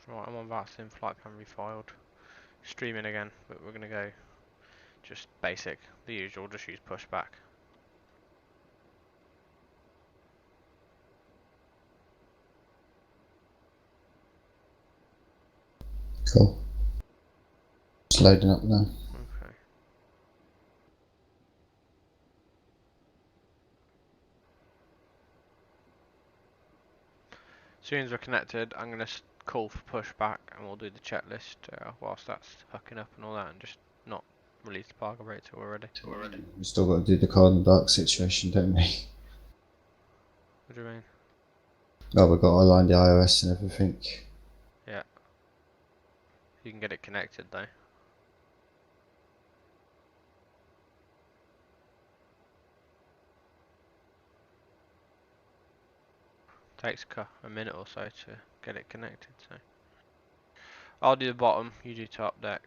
Right, I'm on Vatsim, flight plan refiled. Streaming again, but we're gonna go just basic, the usual, just use pushback. Cool. It's loading up now. Okay. As soon as we're connected, I'm gonna call for pushback, and we'll do the checklist whilst that's hooking up and all that, and just not release the park rate till we're ready. We've still got to do the carbon dark situation, don't we? What do you mean? Oh, we've got to align the iOS and everything. Yeah. You can get it connected though. Takes a minute or so to get it connected, so. I'll do the bottom, you do top deck.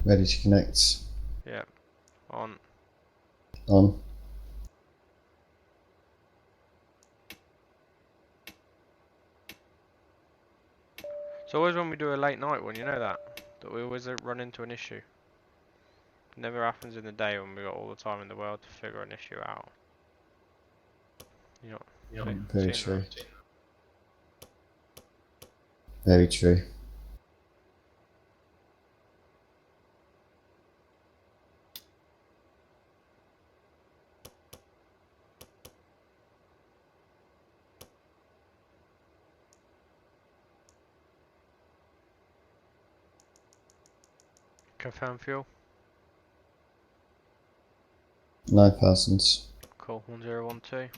Ready to connect. Yeah. On. On. It's always when we do a late night one, you know that we always run into an issue. It never happens in the day when we got all the time in the world to figure an issue out. You know, Very true. Very true. Confirm fuel. 9,000. Cool. 1012.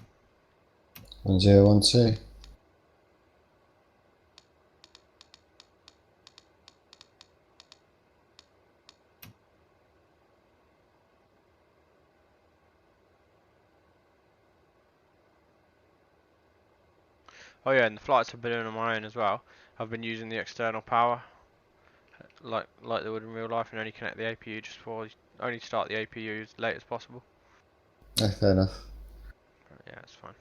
1012. Oh yeah, and the flights I've been doing on my own as well. I've been using the external power, like they would in real life, and only connect the APU just before. Only start the APU as late as possible. Oh, fair enough. Yeah, it's fine.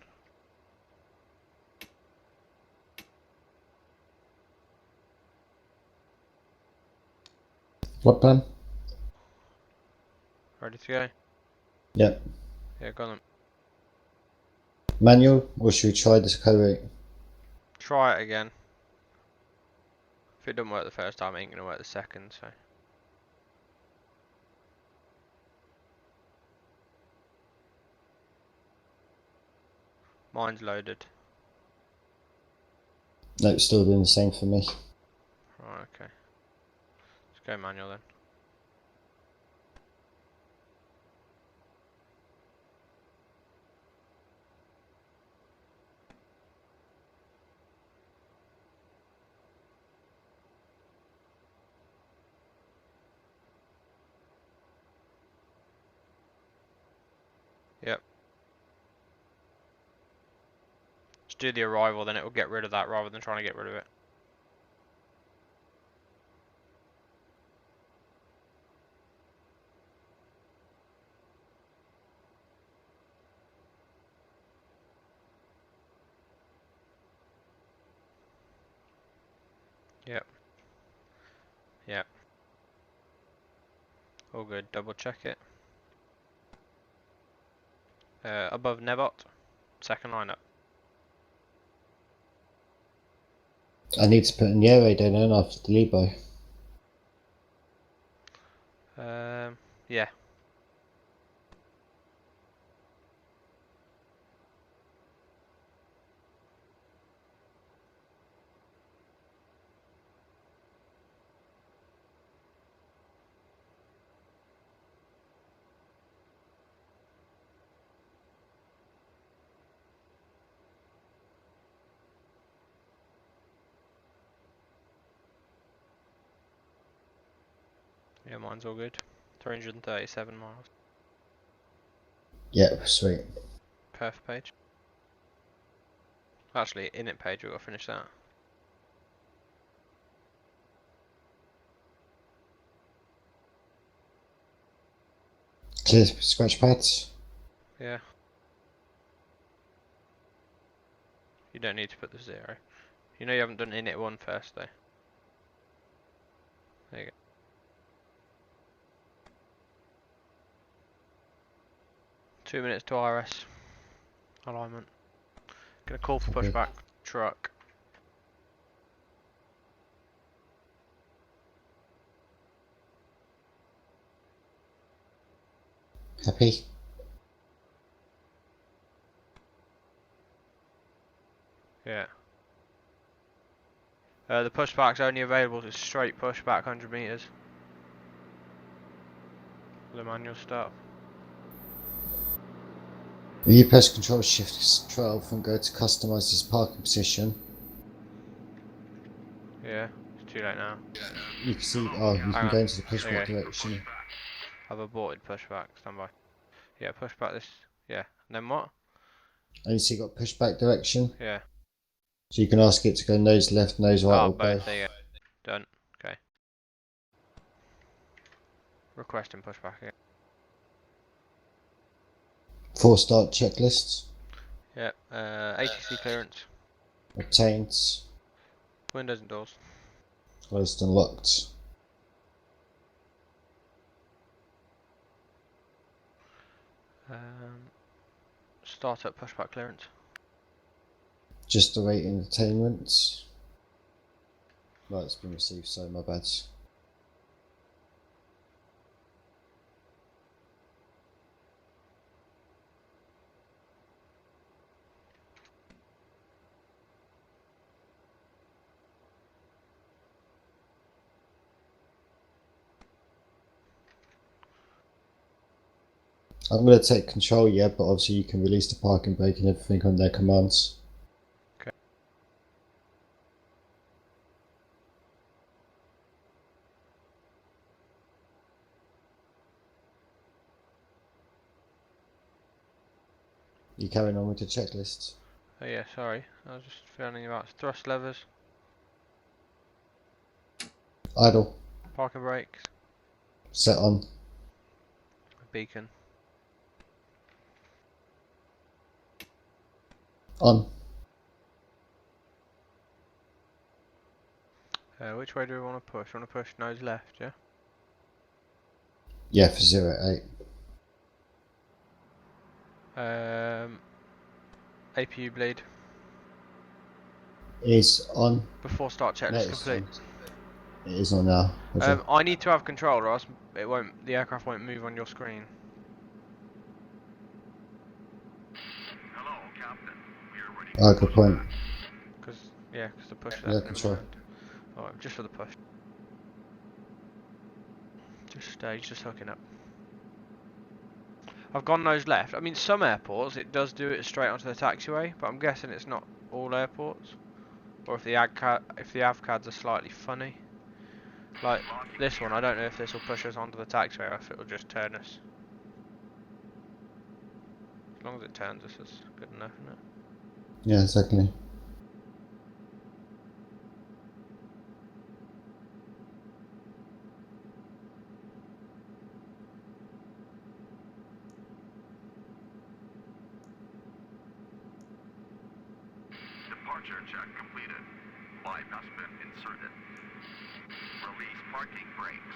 What plan? Ready to go? Yep. Yeah, got them. Manual, or should we try this code rate? Try it again. If it doesn't work the first time, it ain't gonna work the second, so. Mine's loaded. Nope, still doing the same for me. Right, okay. Let's go manual then. Yep. Just do the arrival, then it will get rid of that rather than trying to get rid of it. Yep. Yep. All good. Double check it. Above Nebot, second line up. I need to put in the air raid in after the Libo. Yeah. Yeah, mine's all good. 337 miles. Yep, sweet. Perf page. Actually, init page, we've got to finish that. Clear scratch pads. Yeah. don't need to put the 0. You know you haven't done init 1 first though. There you go. Two minutes to RS. Alignment. Gonna call for Copy. pushback. Truck. Happy? Yeah. The pushback's only available to straight pushback 100 meters. The manual start. Will you press Control Shift 12 and go to customize this parking position? Yeah, it's too late now. You can see, oh, you Hang can on. go into the pushback Okay. direction. I've aborted pushback. Stand by. Yeah, pushback this. Yeah. And then what? And you see got pushback direction. Yeah. So you can ask it to go nose left, nose right, Ah, or both. both. There you go. Done. Okay. Requesting pushback again. 4 start checklists. Yep. ATC clearance. Obtained. Windows and doors. Closed and locked. Start up pushback clearance. Just awaiting attainment. Right, it's been received, so my bad. I'm going to take control, yeah, but obviously you can release the parking brake and everything on their commands. Okay. You carrying on with the checklist? Oh yeah, sorry. I was just feeling about thrust levers, Idle. parking brakes, Set on. beacon. On. Which way do we want to push? We want to push nose left, yeah? Yeah, for 08. APU bleed. Is on. Before start No, checklist it's complete. on. It is on now. Roger. I need to have control, or else the aircraft won't move on your screen. Hello, Captain. We're ready. Ah, good point. Cause the push Yeah, left. Never control. mind. Alright, just for the push. Just hooking up. I've gone nose left. I mean, some airports it does do it straight onto the taxiway, but I'm guessing it's not all airports. Or if the AVCADs are slightly funny. Like this one, I don't know if this will push us onto the taxiway or if it will just turn us. As long as it turns us, it's good enough, isn't it? Yeah, exactly. Departure check completed. Bypass pin inserted. Release parking brakes.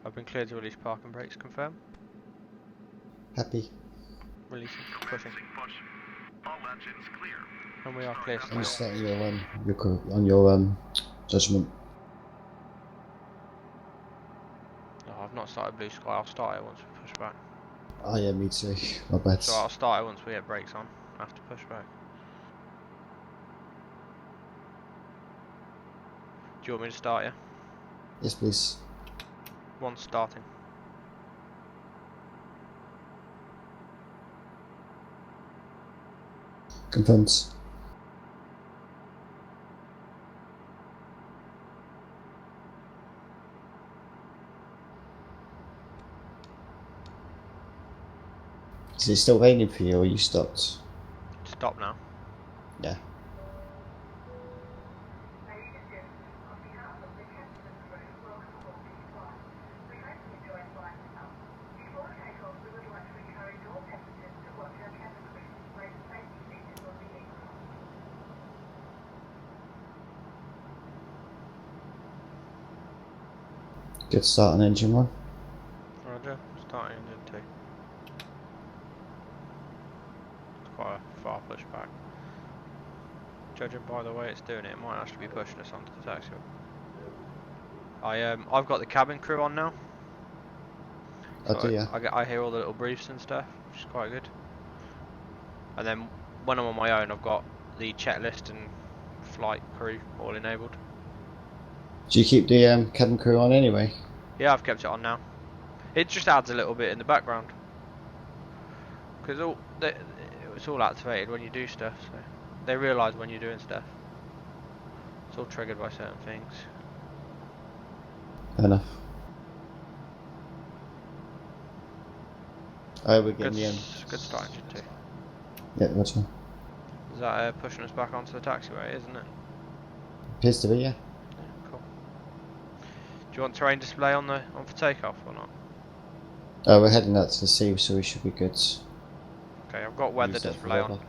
I've been cleared to release parking brakes. Confirm. Happy. Releasing. Pushing. Commencing push. All engines clear. And we are clear I'm still. just on your judgment. Oh, I've not started blue sky. I'll start it once we push back. Oh yeah, me too. My bad. So I'll start it once we get brakes on. After push back. Do you want me to start, yeah? Yes, please. One starting. Confirmed. Is it still raining for you, or you stopped? Stop now. Yeah. Good start on engine 1. Roger. Starting engine 2. It's quite a far push back. Judging by the way it's doing it, it might actually be pushing us onto the taxiway. I've got the cabin crew on now. Oh, do ya? I hear all the little briefs and stuff, which is quite good. And then when I'm on my own, I've got the checklist and flight crew all enabled. Do you keep the cabin crew on anyway? Yeah, I've kept it on now. It just adds a little bit in the background because it's all activated when you do stuff, so they realise when you're doing stuff. It's all triggered by certain things. Fair enough. Oh, we're getting Good start engine 2. Yeah, roger. Is that pushing us back onto the taxiway, isn't it? Appears to be, yeah. Yeah, cool. Do you want terrain display on for takeoff or not? Oh, we're heading out to the sea, so we should be good. Okay, I've got weather Use that for display on. weather.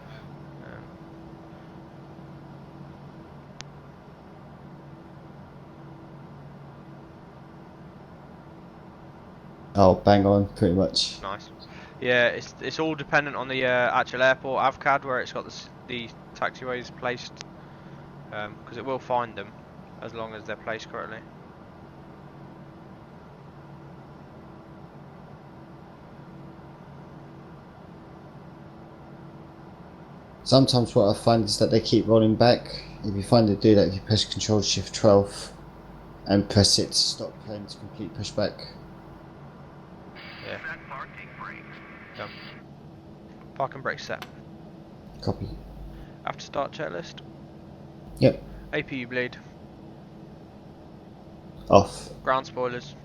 Oh, bang on, pretty much. Nice. Yeah, it's all dependent on the actual airport AVCAD where it's got the taxiways placed, because it will find them as long as they're placed correctly. Sometimes what I find is that they keep rolling back. If you find they do that, if you press Control Shift 12 and press it to stop planes complete pushback. Yeah. Set parking brakes. Done. Park and brake set. Copy. After start checklist. Yep. APU bleed. Off. Ground spoilers.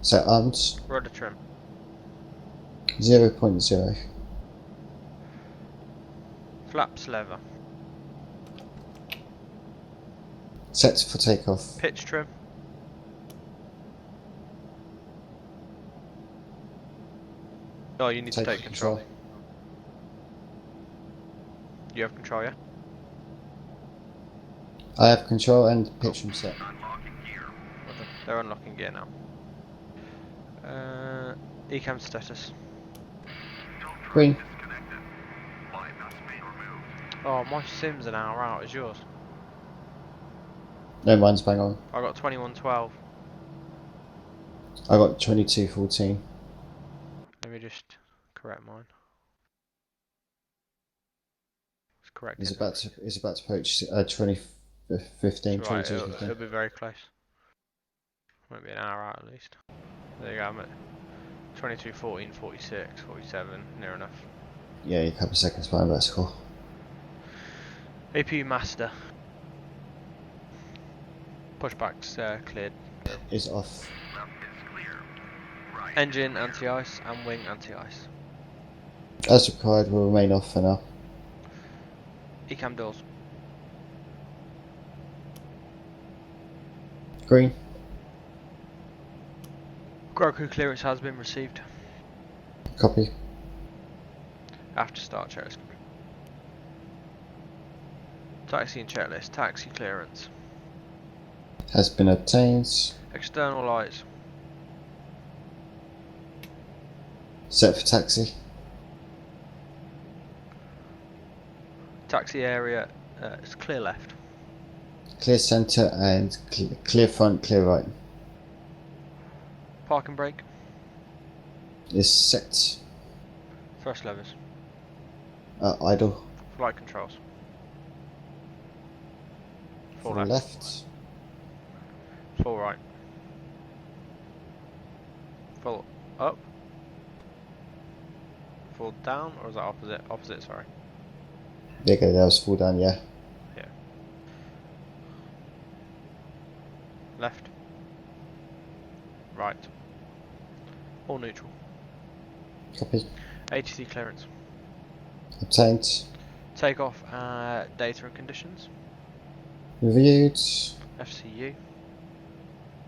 Set arms. Rudder trim. 0.0. Flaps lever. Set for takeoff. Pitch trim. Oh, you need to take control. You have control, yeah? I have control and pitch from set. Unlocking gear. Roger. They're unlocking gear now. Ecam status. Tow truck Green. disconnected. Bypass main removed. Oh, my sim's an hour out. Is yours? No, mine's bang on. I got 2112. I got 2214. Let me just correct mine. It's correct. It's about to approach 2015, Right, 2215. it'll be very close. Might be an hour out at least. There you go, I'm at 22, 14, 46, 47, near enough. Yeah, a couple of seconds behind vertical. APU master. Pushbacks cleared. Is off. Left is clear. Right. Engine anti-ice and wing anti-ice. As required, will remain off for now. Ecam doors. Green. Ground crew clearance has been received. Copy. After start checklist. Taxi and checklist. Taxi clearance. Has been obtained. External lights. Set for taxi. Taxi area is clear left. Clear centre and clear front, clear right. Park and brake. Is set. Thrust levers. Idle. Flight controls. Full Full left. left. Full right. Full up. Full down, or is that opposite? Opposite, sorry. There you go, that was full down, yeah. Yeah. Left. Right. All neutral. Copy. ATC clearance. Obtained. Takeoff data and conditions. Reviewed. FCU.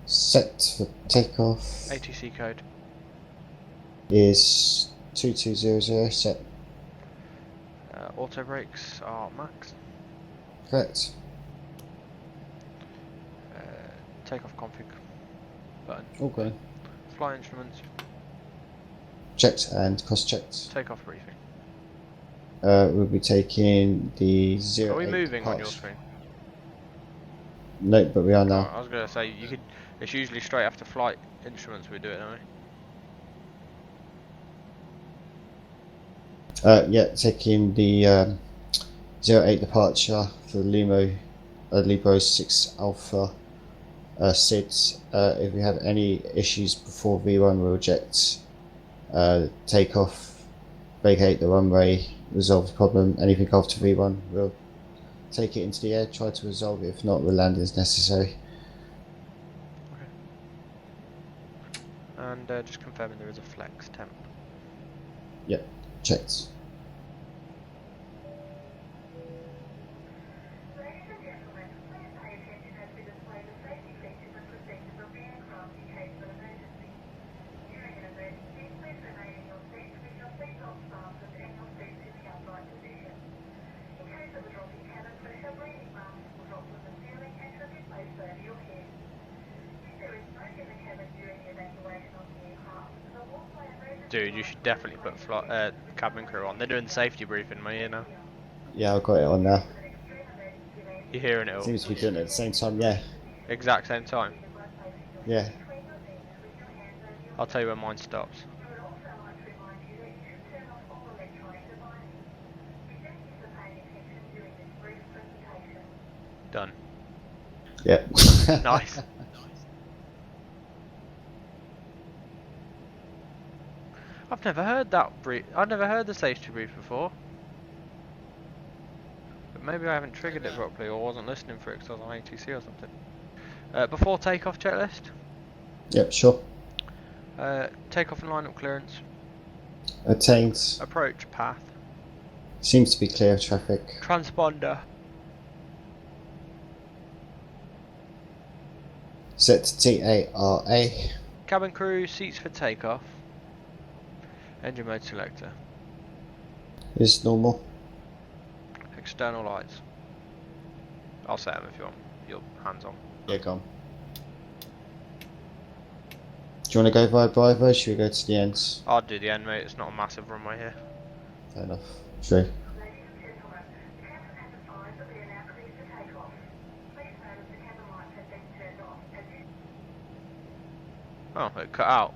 Set for takeoff. ATC code. Is 2200 set. Auto brakes are max. Correct. Takeoff config button. Okay. Flight instruments. Checked and cross checked. Takeoff briefing. We'll be taking the Are we 08 moving on your departure. screen? No, but we are Oh, now. I was gonna say you could. It's usually straight after flight instruments we do it, don't we? Yeah, taking the 08 departure for Libro 6 Alpha SIDS. If we have any issues before V1, we'll eject, take off, vacate the runway, resolve the problem. Anything after V1, we'll take it into the air, try to resolve it. If not, we'll land as necessary. And just confirming there is a flex temp. Yep, checked. Ladies and gentlemen, please pay attention as we display the safety features and procedures of the aircraft in case of an emergency. During an emergency, please remain in your seats with your seatbelts fastened and your seats in the upright position. In case of a drop in cabin pressure, breathing masks will drop from the ceiling and should be placed over your head. If there is smoke in the cabin during the evacuation of the aircraft, the walkway emergency Dude, you should definitely put cabin crew on. They're doing the safety briefing in my ear now. Yeah, I've got it on now. You're hearing it all. Seems to be doing it at the same time, yeah. Exact same time. Yeah. I'll tell you when mine stops. We would also like to remind you that you should turn off all electronic devices. We thank you for paying attention during this brief presentation. Done. Yep. Nice. I've never heard that brief. I've never heard the safety brief before. But maybe I haven't triggered it properly or wasn't listening for it because I was on ATC or something. Before takeoff checklist. Yep, sure. Takeoff and lineup clearance. Attained. Approach path. Seems to be clear of traffic. Transponder. Set to TARA. Cabin crew, seats for takeoff. Engine mode selector. Is normal. External lights. I'll set them if you want. Your hands on. Yeah, gone. Do you want to go via Bravo? Should we go to the ends? I'll do the end, mate. It's not a massive runway here. Fair enough. True. Ladies and gentlemen, the captain has advised that we are now clear to take off. Please note the cabin lights have been turned off as you Oh, it cut out.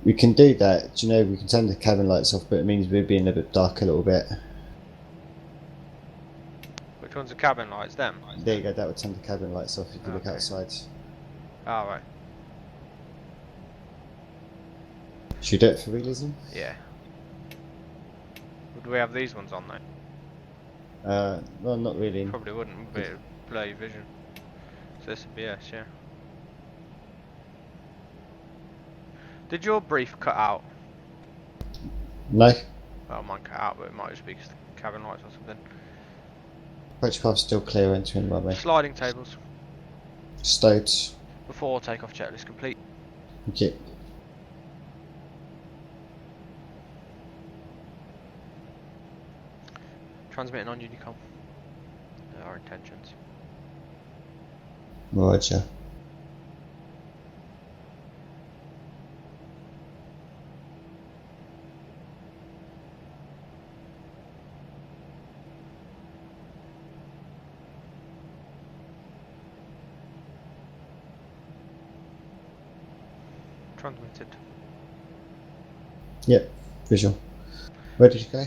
We can do that. Do you know, we can turn the cabin lights off, but it means we're being a bit dark a little bit. Which one's the cabin lights? Them? There you go, that would turn the cabin lights off if you look Okay. outside. Oh, right. Should we do it for realism? Yeah. Would we have these ones on though? Well, not really. Probably wouldn't. Be blur your vision. So this would be yes, yeah. Did your brief cut out? No. Well, mine cut out, but it might just be 'cause the cabin lights or something. Approach path still clear entering runway. Sliding tables. Stowed. Before takeoff checklist complete. Okay. Transmitting on Unicom. Our intentions. Roger. Transmitted. Yep. Visual. Where did you go?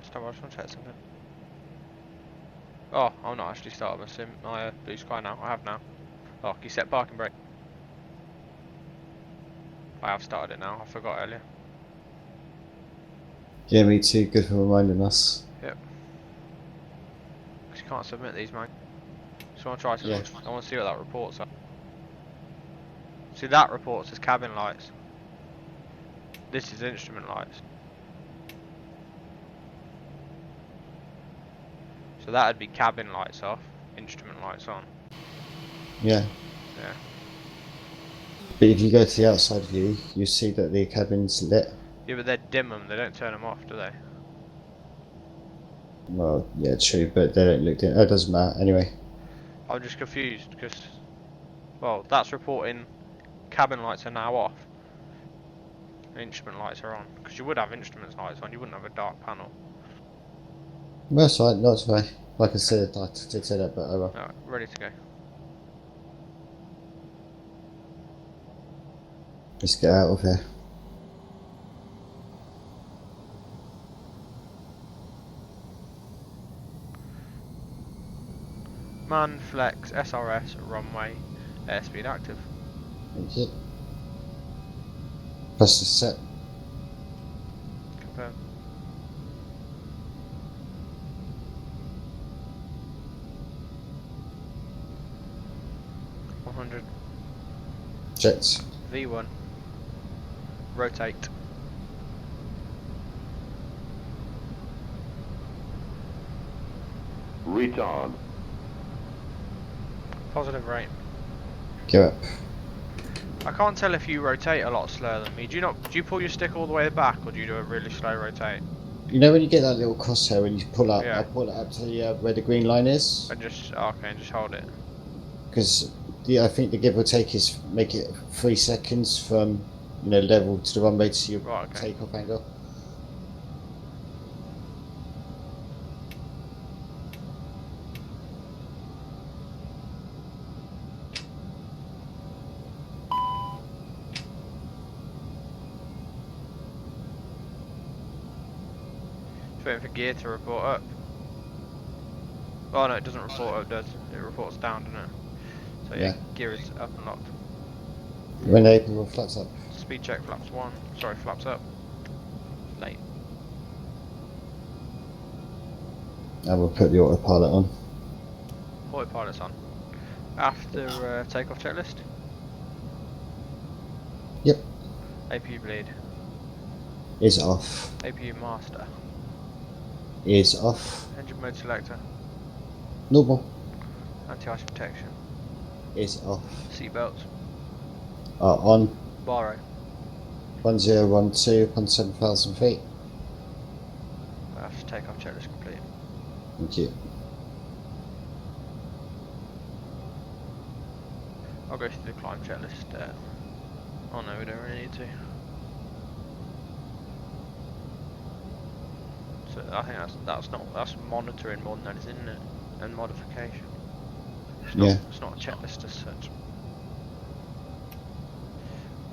Stop, I just want to check something. Oh, I'm not actually started my sim, my blue sky now. I have now. Oh, can you set parking brake? I have started it now. I forgot earlier. Yeah, me too. Good for reminding us. Yep. Because you can't submit these, man. Just want to try to. Yeah. I want to see what that report's at. See, that report says cabin lights. This is instrument lights. So that would be cabin lights off, instrument lights on. Yeah. Yeah. But if you go to the outside view, you see that the cabin's lit. Yeah, but they dim them. They don't turn them off, do they? Well, yeah, true, but they don't look. Oh, it doesn't matter. Anyway. I'm just confused because, well, that's reporting cabin lights are now off. Instrument lights are on. Because you would have instrument lights on, you wouldn't have a dark panel. That's right, not right. Like I Okay. said, I did say that, but oh well. Alright, ready to go. Let's get out of here. Man, flex, SRS, runway, airspeed active. Thank you. Press the set. Confirm. $100. Jets. V1. Rotate. Retard. Positive rate. Go up. I can't tell if you rotate a lot slower than me. Do you pull your stick all the way back, or do you do a really slow rotate? You know when you get that little crosshair when you pull up, Yeah. I pull it up to the, where the green line is, And just okay, and just hold it. because I think the give or take is make it 3 seconds from level to the runway to your Right, okay. takeoff angle. Just waiting for gear to report up. Oh no, it doesn't report up, does it? It reports down, doesn't it? So yeah, Yeah. gear is up and locked. When the April flaps up. Speed check flaps 1. Sorry, flaps up. Late. And we'll put the autopilot on. Autopilot's on. After takeoff checklist. Yep. APU bleed. Is off. APU master. Is off. Engine mode selector. Normal. Anti-ice protection. Is off. Seatbelts. On. Baro. 1012 upon 7,000 feet. After takeoff checklist complete. Thank you. I'll go through the climb checklist. Oh no, we don't really need to. So I think that's monitoring more than that is, isn't it? And modification. Yeah. It's not a checklist as such.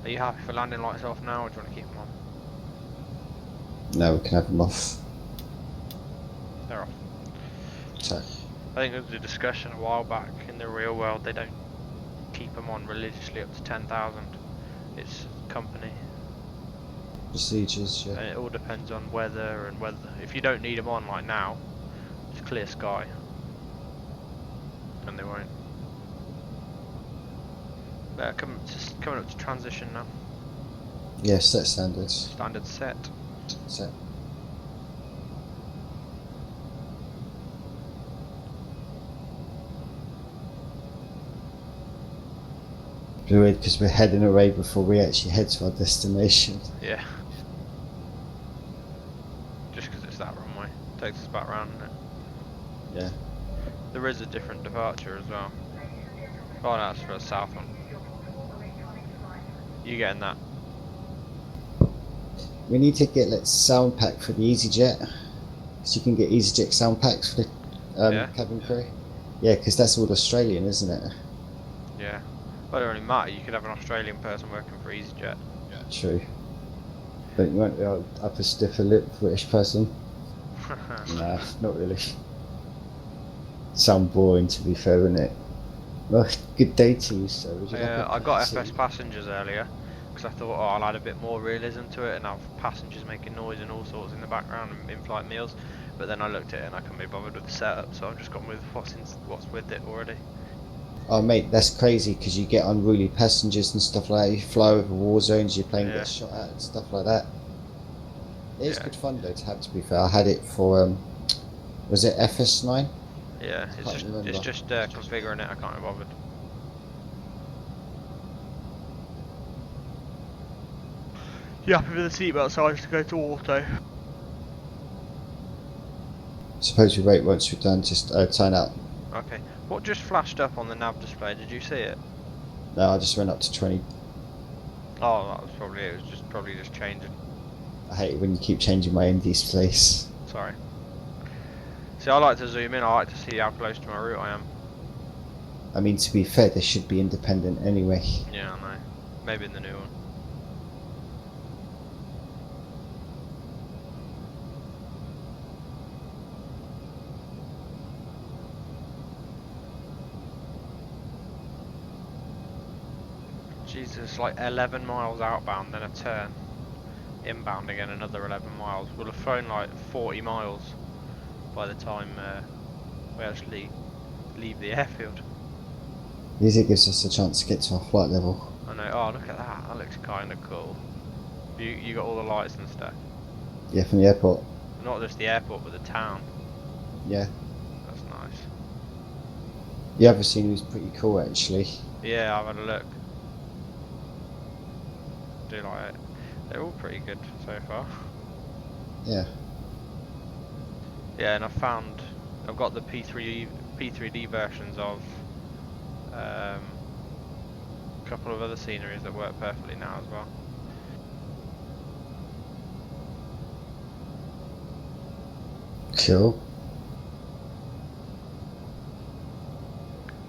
Are you happy for landing lights off now, or do you want to keep them on? Now we can have them off. They're off. So, I think there was a discussion a while back. In the real world, they don't keep them on religiously up to 10,000. It's company, procedures, and yeah. it all depends on weather and whether. If you don't need them on like now, it's clear sky, and they won't. Coming up to transition now. Yeah, set standards. Standard set. Set. Weird because we're heading away before we actually head to our destination. Yeah. Just because it's that runway. Takes us back round, doesn't it? Yeah. There is a different departure as well. Oh no, that's for a south one. You getting that? We need to get that sound pack for the EasyJet. So you can get EasyJet sound packs for the Yeah. cabin crew. Yeah, because that's all Australian, isn't it? Yeah. Well, it don't really matter. You could have an Australian person working for EasyJet. True. But you want the upper stiffer lip British person? Nah, not really. Sound boring to be fair, isn't it? Well, good day to you, sir. Would you like Yeah, a I got taxi? FS passengers earlier because I thought, oh, I'll add a bit more realism to it and have passengers making noise and all sorts in the background and in-flight meals. But then I looked at it and I couldn't be bothered with the setup, so I've just gone with what's with it already. Oh mate, that's crazy because you get unruly passengers and stuff like that. You fly over war zones, your plane Yeah. gets shot at and stuff like that. It's Yeah. good fun though to have, to be fair. I had it for, was it FS9? Yeah, Can't remember. it's just configuring it. I can't be bothered. You happy with the seatbelt size to go to auto? Suppose we wait once we're done, just turn out. Okay. What just flashed up on the nav display? Did you see it? No, I just went up to 20. Oh, that was probably it. It was probably just changing. I hate it when you keep changing my end displays. Sorry. See, I like to zoom in. I like to see how close to my route I am. I mean, to be fair, they should be independent anyway. Yeah, I know. Maybe in the new one. Jesus, like 11 miles outbound, then a turn. Inbound again, another 11 miles. We'll have flown like 40 miles by the time we actually leave the airfield. At least it gives us a chance to get to our flight level. I know. Oh, look at that. That looks kind of cool. You got all the lights and stuff. Yeah, from the airport. Not just the airport, but the town. Yeah. That's nice. The other scenery is pretty cool, actually. Yeah, I've had a look. Do like it. They're all pretty good so far. Yeah. Yeah, and I've got the P3D versions of a couple of other sceneries that work perfectly now as well. Cool.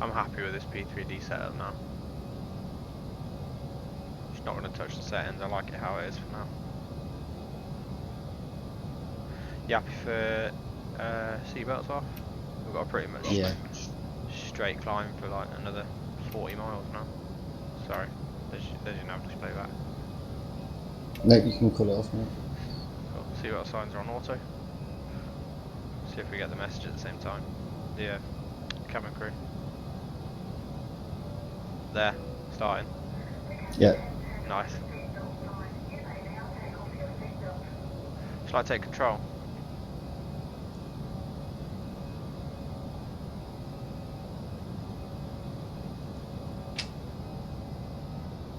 I'm happy with this P3D setup now. Just not going to touch the settings. I like it how it is for now. You happy for seatbelts off? We've got a pretty much straight climb for like another 40 miles now. Sorry, there's your nav display back. No, you can call it off, mate. Cool. Seatbelt signs are on auto. See if we get the message at the same time. The cabin crew. There, starting. Yeah. Nice. Shall I take control?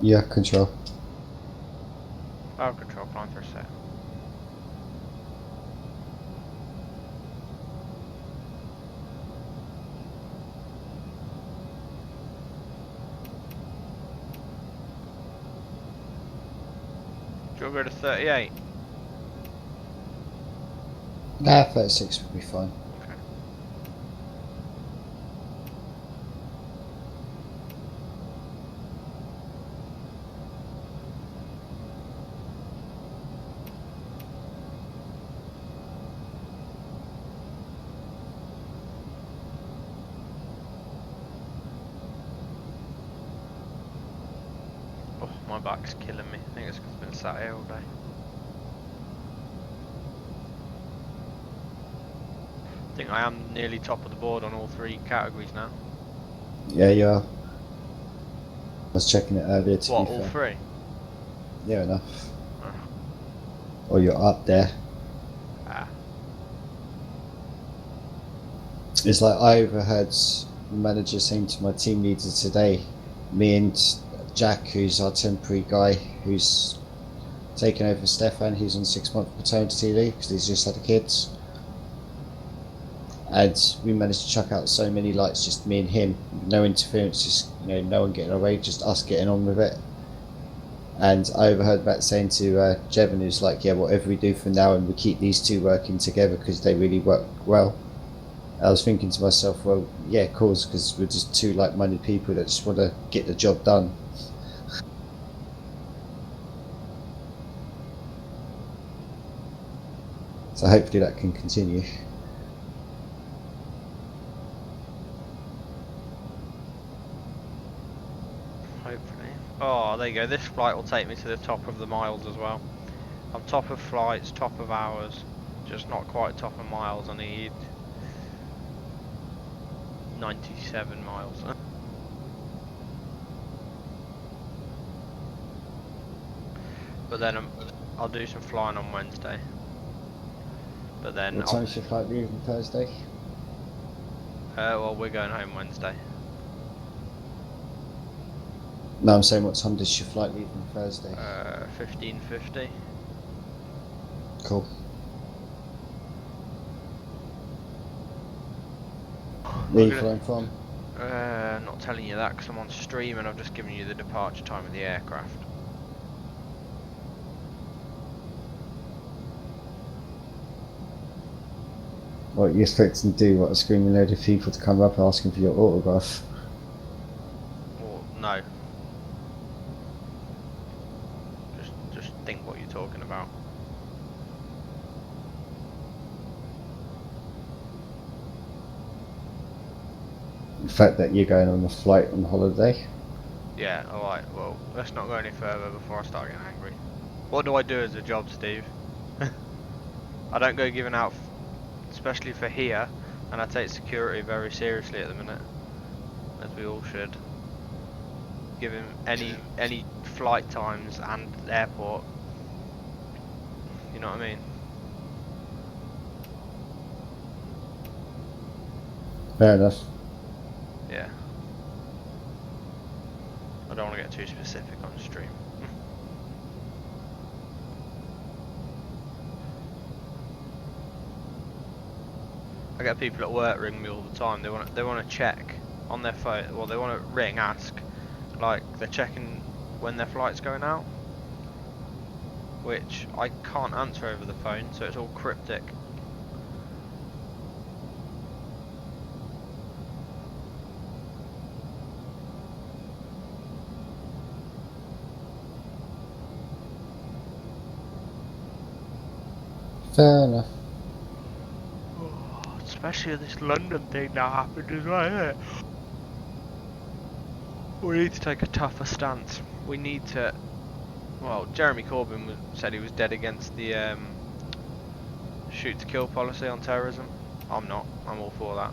Yeah, control. Oh, control, climb for a sec. Do you want to go to 38? Nah, 36 would be fine. Okay. Oh, my back's killing me. I think it's because I've been sat here all day. I think I am nearly top of the board on all three categories now. Yeah, you are. I was checking it earlier to What, be all fair. three? Yeah, enough. Oh. Or you're up there. Ah. It's like I overheard the manager saying to my team leader today, me and Jack, who's our temporary guy, who's taken over Stefan, he's on 6-month paternity leave because he's just had a kid. And we managed to chuck out so many lights, just me and him, no interference, just no one getting away, just us getting on with it. And I overheard Matt saying to Jevon, who's like, yeah, whatever we do from now on, we keep these two working together because they really work well. I was thinking to myself, well, yeah, of course, because we're just two like-minded people that just want to get the job done. So hopefully that can continue. Hopefully. Oh, there you go. This flight will take me to the top of the miles as well. I'm top of flights, top of hours, just not quite top of miles. I need 97 miles. But then I'll do some flying on Wednesday. But then What time's your flight leaving Thursday? well, we're going home Wednesday. No, I'm saying what time does your flight leave on Thursday? 15:50. Cool. Where are I'm you gonna, flying from? not telling you that because I'm on stream and I've just given you the departure time of the aircraft. What, you expecting to do? What, a screaming load of people to come up asking for your autograph? Or no. Just think what you're talking about. The fact that you're going on a flight on holiday? Yeah, alright, well, let's not go any further before I start getting angry. What do I do as a job, Steve? I don't go giving out, especially for here, and I take security very seriously at the minute, as we all should. Give him any flight times and airport. You know what I mean? Fair enough. Yeah. I don't want to get too specific on stream. I get people at work ring me all the time. They want to check on their phone. Well, they want to ring, ask, like they're checking when their flight's going out, which I can't answer over the phone, so it's all cryptic. Fair enough. Especially this London thing that happened as well, isn't it? We need to take a tougher stance. We need to. Well, Jeremy Corbyn said he was dead against the shoot to kill policy on terrorism. I'm not. I'm all for that.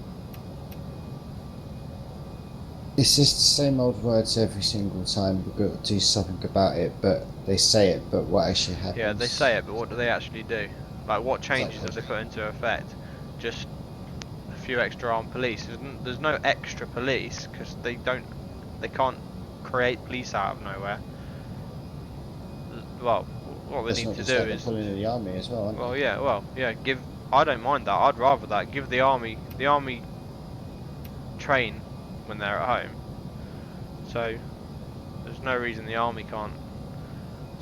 It's just the same old words every single time. We've got to do something about it, but they say it, but what actually happens? Yeah, they say it, but what do they actually do? Like, what changes Exactly. have they put into effect? Just a few extra armed police. There's no extra police because they can't create police out of nowhere. Well, what they That's need not to just do like they're is, pulling in the army as well, aren't they? well, yeah. I don't mind that. I'd rather that. Give the army train when they're at home. So there's no reason the army can't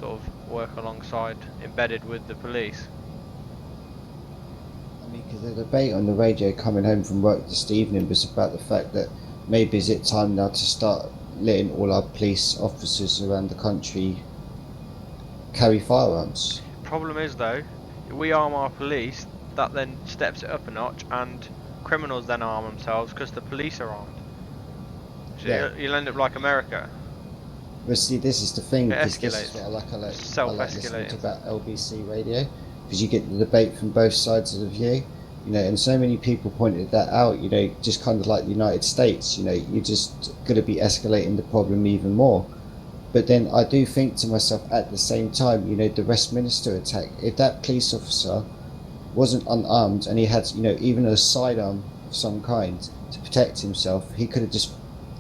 sort of work alongside, embedded with the police. I mean, because the debate on the radio coming home from work this evening was about the fact that maybe is it time now to start letting all our police officers around the country carry firearms? Problem is though, if we arm our police, that then steps it up a notch, and criminals then arm themselves because the police are armed. So Yeah. you'll end up like America. But see, this is the thing, It because this is escalates. what I like. I like listening to Self-escalating. about LBC radio, because you get the debate from both sides of the view, and so many people pointed that out. Just kind of like the United States. You're just going to be escalating the problem even more. But then I do think to myself at the same time, the Westminster attack. If that police officer wasn't unarmed and he had, even a sidearm of some kind to protect himself, he could have just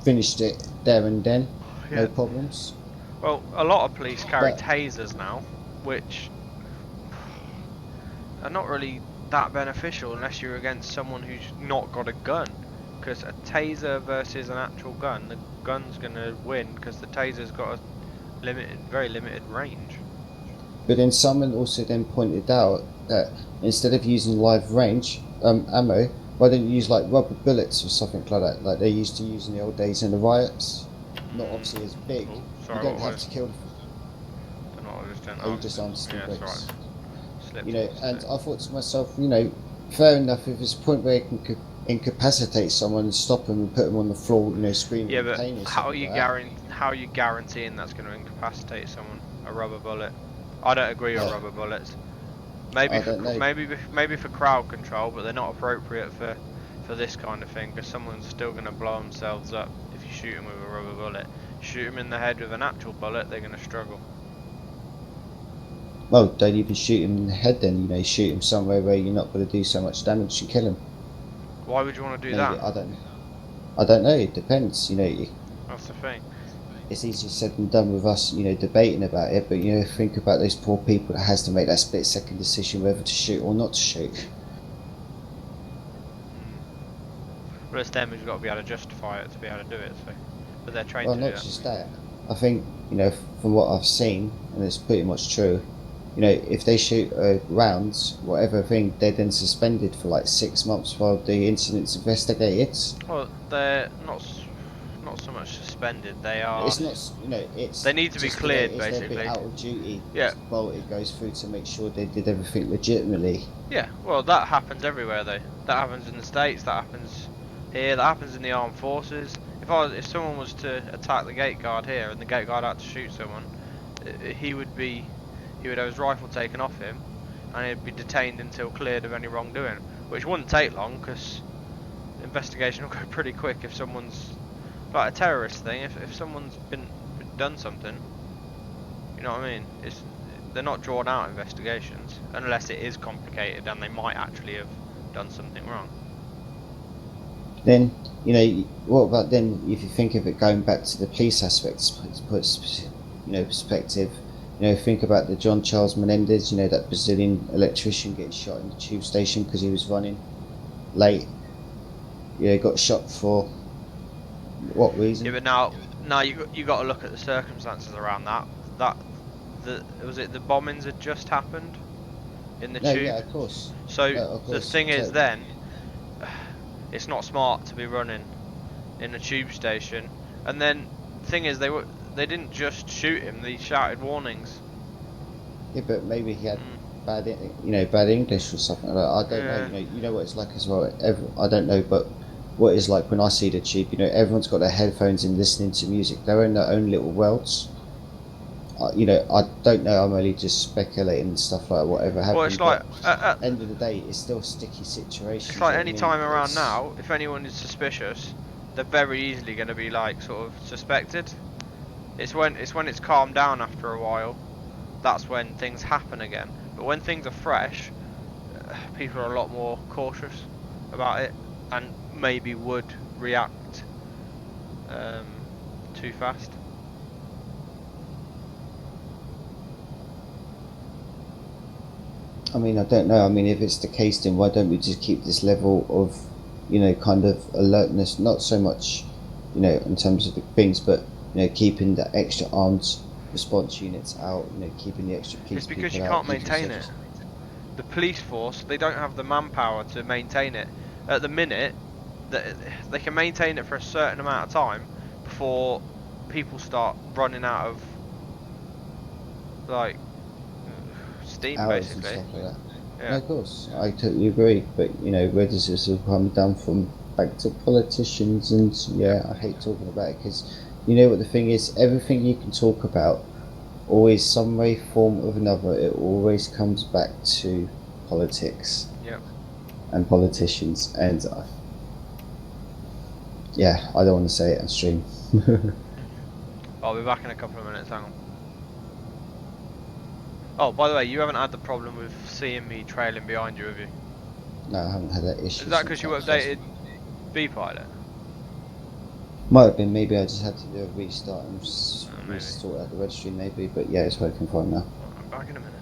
finished it there and then. Yeah. No problems. Well, a lot of police carry But- tasers now, which are not really that beneficial unless you're against someone who's not got a gun. Because a taser versus an actual gun, the gun's gonna win because the taser's got a very limited range. But then someone also then pointed out that instead of using live range ammo, why don't you use like rubber bullets or something like that, like they used to use in the old days in the riots? Not obviously as big. Oh, sorry, You don't what have was? to kill. Don't know what I was doing. Oh, you just answered yeah, the that's bricks. right. Slipped. And I thought to myself, fair enough if it's a point where you can incapacitate someone and stop them and put them on the floor, screaming Yeah, in but pain or how are something you like how are you guaranteeing that's going to incapacitate someone? A rubber bullet. I don't agree with rubber bullets. Maybe I for don't know. maybe for crowd control, but they're not appropriate for this kind of thing because someone's still going to blow themselves up if you shoot them with a rubber bullet. Shoot them in the head with an actual bullet, they're going to struggle. Well, don't even shoot him in the head then, shoot him somewhere where you're not going to do so much damage to kill him. Why would you want to do Maybe, that? I don't know, it depends, That's the thing. It's easier said than done with us, debating about it, but think about those poor people that has to make that split second decision whether to shoot or not to shoot. Plus them who's got to be able to justify it to be able to do it. So, but they're trained Well, to do not that. just that. I think, from what I've seen, and it's pretty much true. If they shoot rounds, whatever thing, they're then suspended for like 6 months while the incident's investigated. Well, they're not so much suspended. They are. It's not, it's They need to be just the way cleared, it is. They've been basically. out of duty Yeah. while it goes through to make sure they did everything legitimately. Yeah. Well, that happens everywhere, though. That happens in the States. That happens here. That happens in the armed forces. If someone was to attack the gate guard here and the gate guard had to shoot someone, he would have his rifle taken off him, and he'd be detained until cleared of any wrongdoing, which wouldn't take long because investigation will go pretty quick if someone's like a terrorist thing. If someone's been done something, you know what I mean? They're not drawn out investigations unless it is complicated and they might actually have done something wrong. Then, what about then if you think of it going back to the police aspects, perspective, think about the John Charles Menendez, that Brazilian electrician getting shot in the tube station because he was running late. Got shot for what reason? Yeah, but now you got to look at the circumstances around that. Was it the bombings had just happened in the No, tube? yeah, of course. So Of the course, thing is, totally. then it's not smart to be running in a tube station. And then the thing is, they didn't just shoot him; they shouted warnings. Yeah, but maybe he had bad English or something like that. I don't Yeah. know. You know what it's like as well. I don't know, but what it's like when I see the tube. Everyone's got their headphones in, listening to music. They're in their own little worlds. I don't know. I'm only just speculating and stuff like whatever happened. Well, it's like at the end of the day, it's still a sticky situation. it's like any time around now, if anyone is suspicious, they're very easily going to be like sort of suspected. It's when it's calmed down after a while, that's when things happen again. But when things are fresh, people are a lot more cautious about it and maybe would react too fast. I mean, I don't know. I mean, if it's the case, then why don't we just keep this level of, kind of alertness? Not so much, in terms of the things, but keeping the extra armed response units out. Keeping the extra police. It's because you people out, can't maintain it. The police force, they don't have the manpower to maintain it. At the minute, they can maintain it for a certain amount of time before people start running out of like steam, Hours and basically. stuff like that. Yeah. No, of course, I totally agree. But where does this all come down from? Back to politicians, and I hate talking about it because what the thing is. Everything you can talk about, always some way, form or another, it always comes back to politics. Yep. And politicians, and I don't want to say it on stream. I'll be back in a couple of minutes. Hang on. Oh, by the way, you haven't had the problem with seeing me trailing behind you, have you? No, I haven't had that issue. Is that because you updated B-Pilot? Might have been. Maybe I just had to do a restart and Maybe. sort out the registry. Maybe, but yeah, it's working fine now. I'm back in a minute.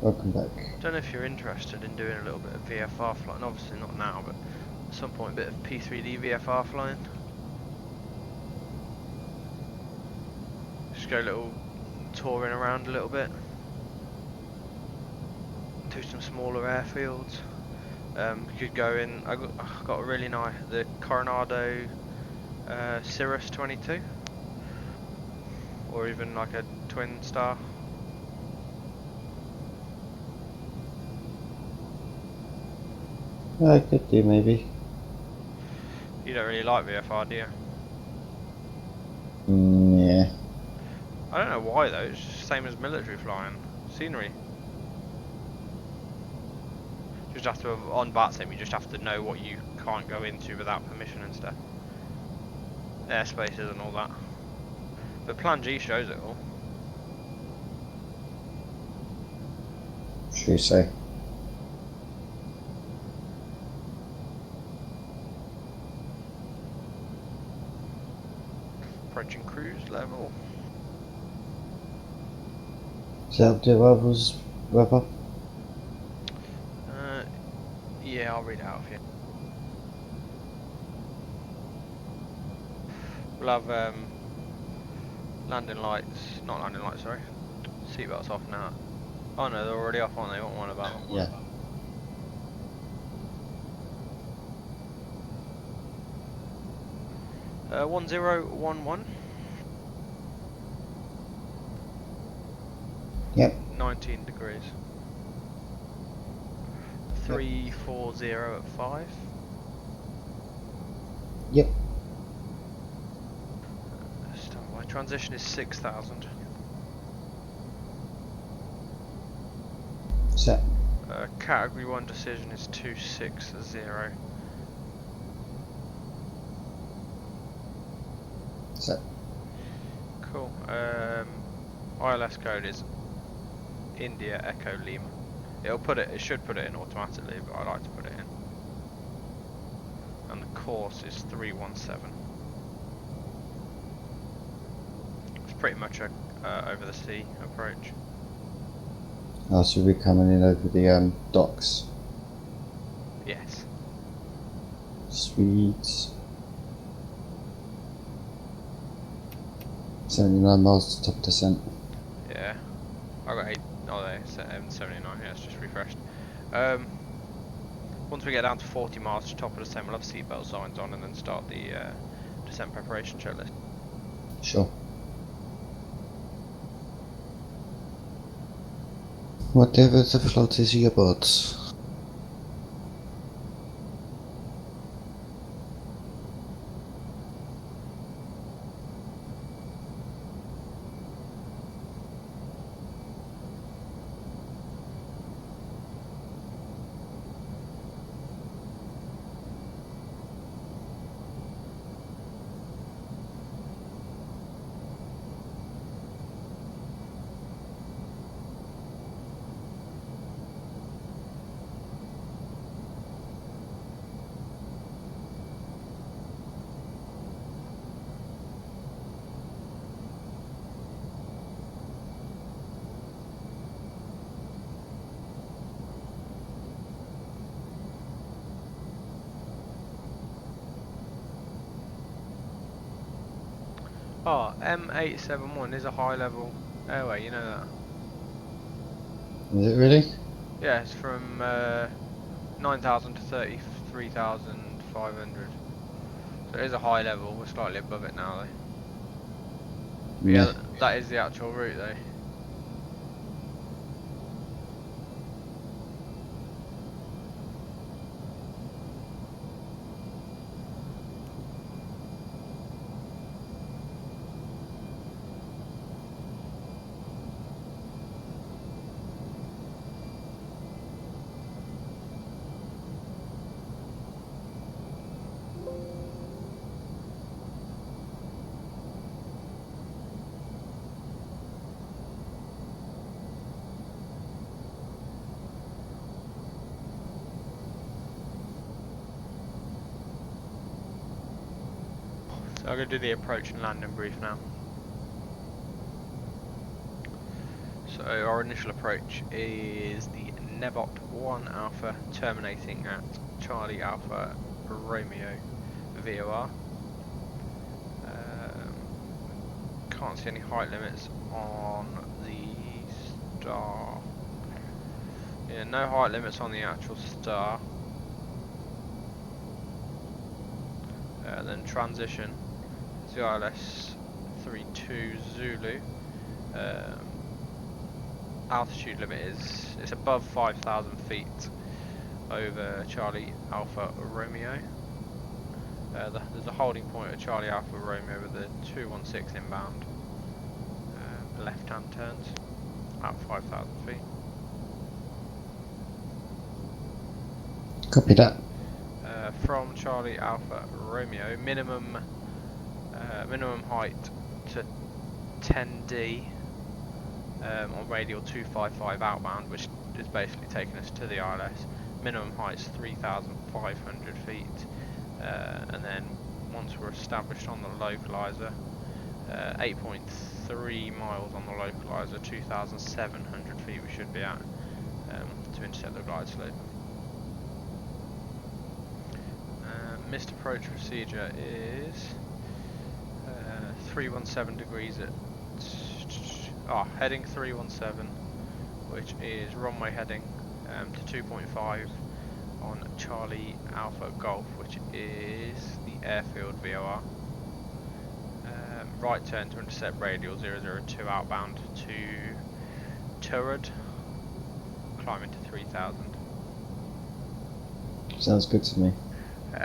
Welcome back. Don't know if you're interested in doing a little bit of VFR flying. Obviously not now, but at some point a bit of P3D VFR flying. Just go a little touring around a little bit. Do some smaller airfields. You could go in. I got a really nice the Coronado Cirrus 22, or even like a twin star. I could do maybe. You don't really like VFR, do you? Yeah. I don't know why though. It's just the same as military flying. Scenery. You just have to on Vatsim. You just have to know what you can't go into without permission and stuff. Airspaces and all that. But Plan G shows it all. Should we say? Approaching cruise level. Is that the arrivals weather? Yeah, I'll read it out for you. We'll have landing lights, not landing lights, sorry. Seatbelts off now. Oh no, they're already off, aren't they? What one about? Yeah. 1011. Yep. 19 degrees. 340 at 5. Yep. My transition is 6,000. Set. Category 1 decision is 260. Set. Cool. ILS code is India Echo Lima. It should put it in automatically, but I like to put it in. And the course is 317. It's pretty much a over the sea approach. Oh, so we're coming in over the docks. Yes. Sweet. 79 miles to top of descent. Yeah. I got 8. Oh, there. 79. Yeah, it's just refreshed. Once we get down to 40 miles to top of descent, we'll have seatbelt signs on and then start the descent preparation checklist. Sure. Whatever the float is about. Oh, M871 is a high level airway, you know that? Is it really? Yeah, it's from 9,000 to 33,500. So it is a high level, we're slightly above it now though. But yeah, that is the actual route though. So I'm going to do the approach and landing brief now. So our initial approach is the Nebot 1 Alpha terminating at Charlie Alpha Romeo VOR. Can't see any height limits on the star. Yeah, no height limits on the actual star. Then transition, ZILS 32 Zulu. Altitude limit is it's above 5,000 feet over Charlie Alpha Romeo. There's a holding point at Charlie Alpha Romeo with the 216 inbound. Left-hand turns at 5,000 feet. Copy that. From Charlie Alpha Romeo, minimum height to 10D on radial 255 outbound, which is basically taking us to the ILS. Minimum height's 3,500 feet, and then once we're established on the localizer, 8.3 miles on the localizer, 2,700 feet we should be at to intercept the glide slope. Missed approach procedure is 317 degrees at heading 317, which is runway heading to 2.5 on Charlie Alpha Golf, which is the airfield VOR. Right turn to intercept radial 002 outbound to turret, climbing to 3,000. Sounds good to me.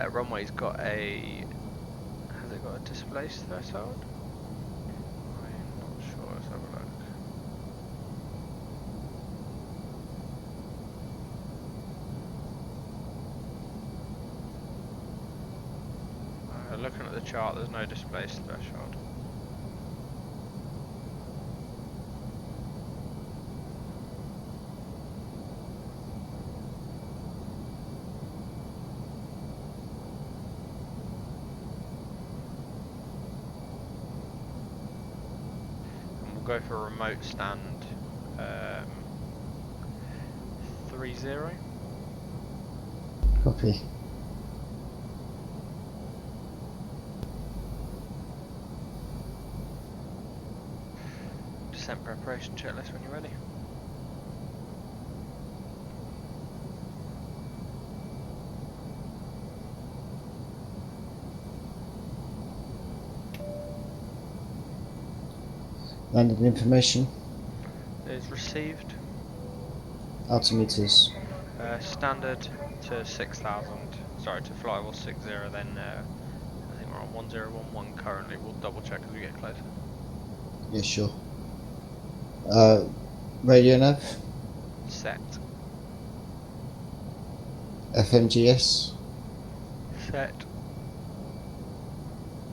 Runway's got has it got a displaced threshold? I'm not sure, let's have a look. Looking at the chart, there's no displaced threshold. Go for a remote stand 30. Copy. Descent preparation checklist when you're ready. Landing information. Is received. Altimeters. Standard to 6,000. Sorry, to fly level 60. Then I think we're on 1011 currently. We'll double check as we get closer. Yeah, sure. Radio nav. Set. FMGS. Set.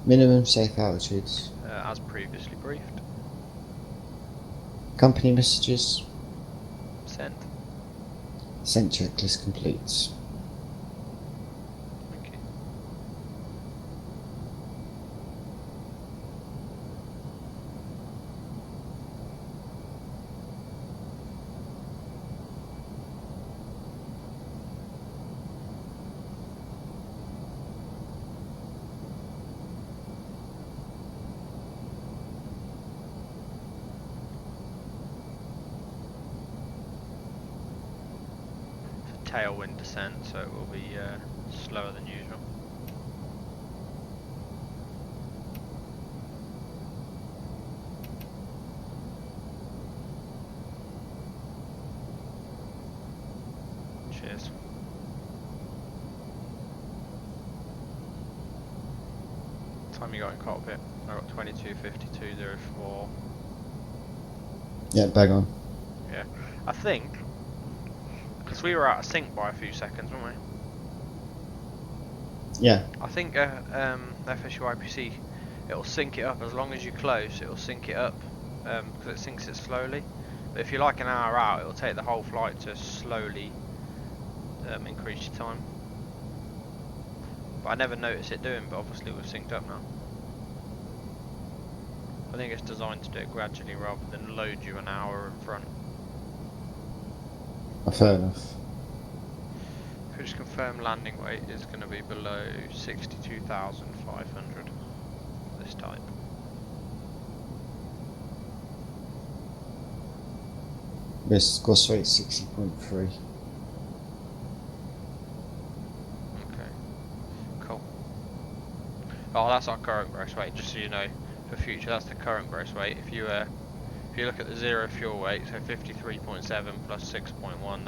Minimum safe altitudes. As previously briefed. Company messages. Sent. Sent checklist complete. Okay. Tailwind descent, so it will be slower than usual. Cheers. Time you got in cockpit? I got 22:52:04. Yeah, bang on. Yeah, I think. Because we were out of sync by a few seconds, weren't we? Yeah. I think FSU IPC, it'll sync it up as long as you're close. It'll sync it up because it syncs it slowly. But if you're like an hour out, it'll take the whole flight to slowly increase your time. But I never noticed it doing. But obviously we've synced up now. I think it's designed to do it gradually rather than load you an hour in front. Fair enough. If we just confirm landing weight is going to be below 62,500 this type. This gross rate 60.3. Okay, cool. Oh, that's our current gross weight, just so you know, for future, that's the current gross weight. If you look at the zero fuel weight, so 53.7 plus 6.1,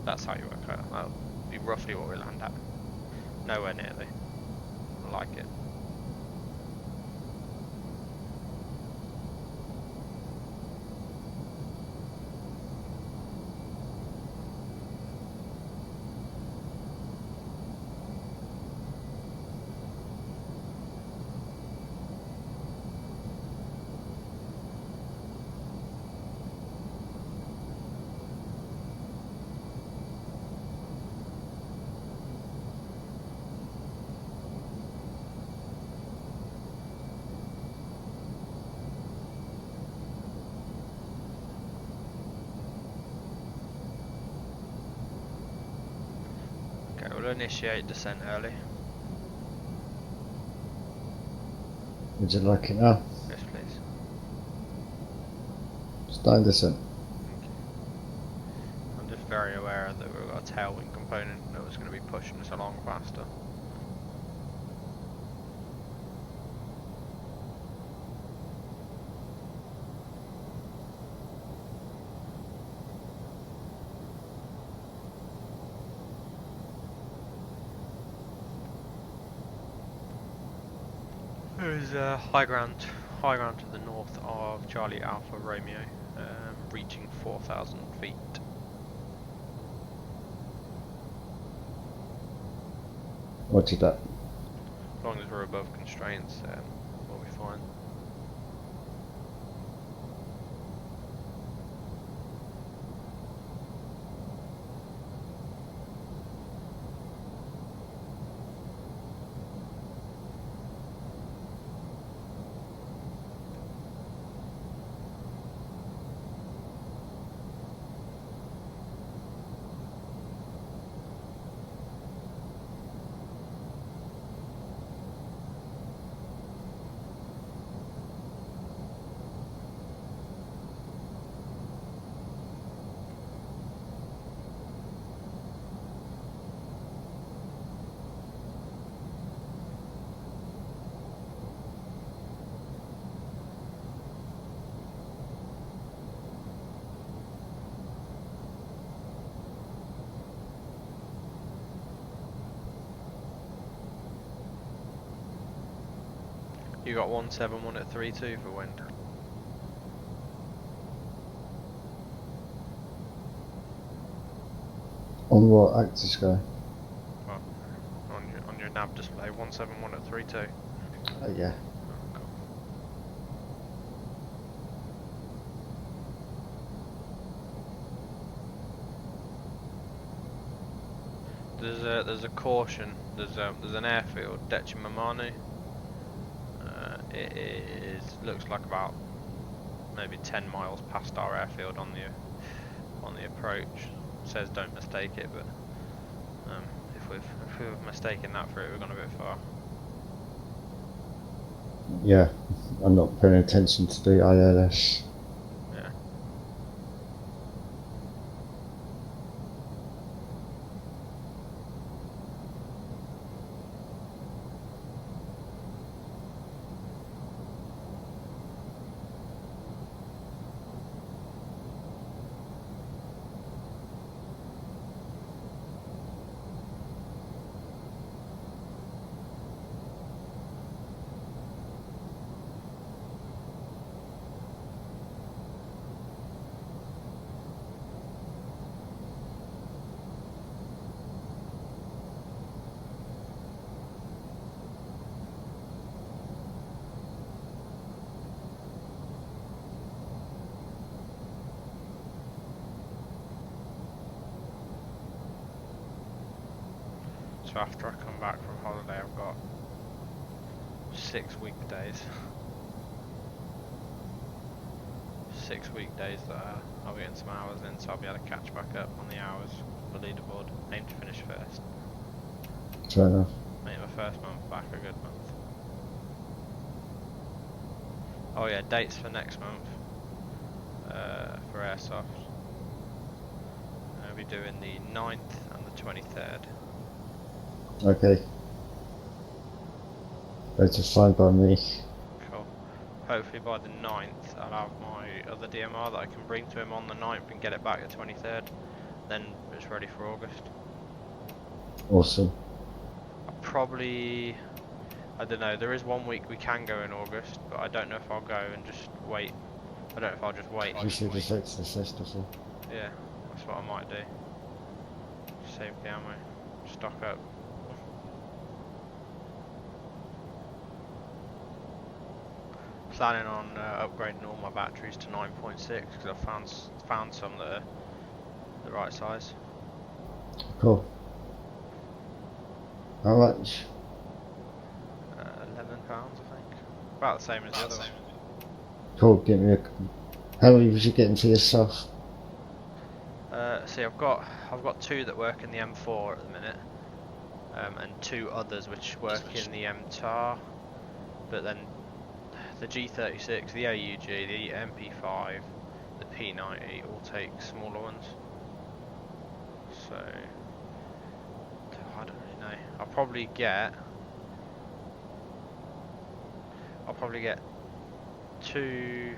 that's how you work out. That'll be roughly what we land at. Nowhere near though. I like it. Okay, we'll initiate descent early. Would you like it now? Yes, please. Starting descent. Thank you. I'm just very aware that we've got a tailwind component that was going to be pushing us along faster. There's high ground to the north of Charlie Alpha Romeo, reaching 4,000 feet. What did that? As long as we're above constraints, we'll be fine. You got 171 at 3.2 for wind. On what axis go? Well, on your nav display, 171 at 3.2. Yeah. Oh, cool. There's a caution. There's an airfield, Decimamanu. It looks like about maybe 10 miles past our airfield on the approach. It says don't mistake it, but if we've mistaken that for it, we've gone a bit far. Yeah. I'm not paying attention to the ILS. Yeah. So after I come back from holiday, I've got 6 weekdays. 6 weekdays that I'll be getting some hours in, so I'll be able to catch back up on the hours for the leaderboard. Aim to finish first. Fair enough. Make my first month back a good month. Oh yeah, dates for next month for Airsoft. I'll be doing the 9th and the 23rd. Okay. That's fine by me. Cool. Hopefully by the 9th I'll have my other DMR that I can bring to him on the 9th and get it back the 23rd. Then it's ready for August. Awesome. Probably, I don't know, there is 1 week we can go in August, but I don't know if I'll go and just wait. I don't know if I'll just wait. You should just exit the festival. Yeah, that's what I might do. Save the ammo. Stock up. Planning on upgrading all my batteries to 9.6 because I found some that are the right size. Cool. How much? £11, I think. About the same as the other one. Cool, give me a... How many was you getting for yourself? See, I've got 2 that work in the M4 at the minute, and 2 others which work in the MTAR, but then the G36, the AUG, the MP5, the P90 all take smaller ones. So I don't really know. I'll probably get 2.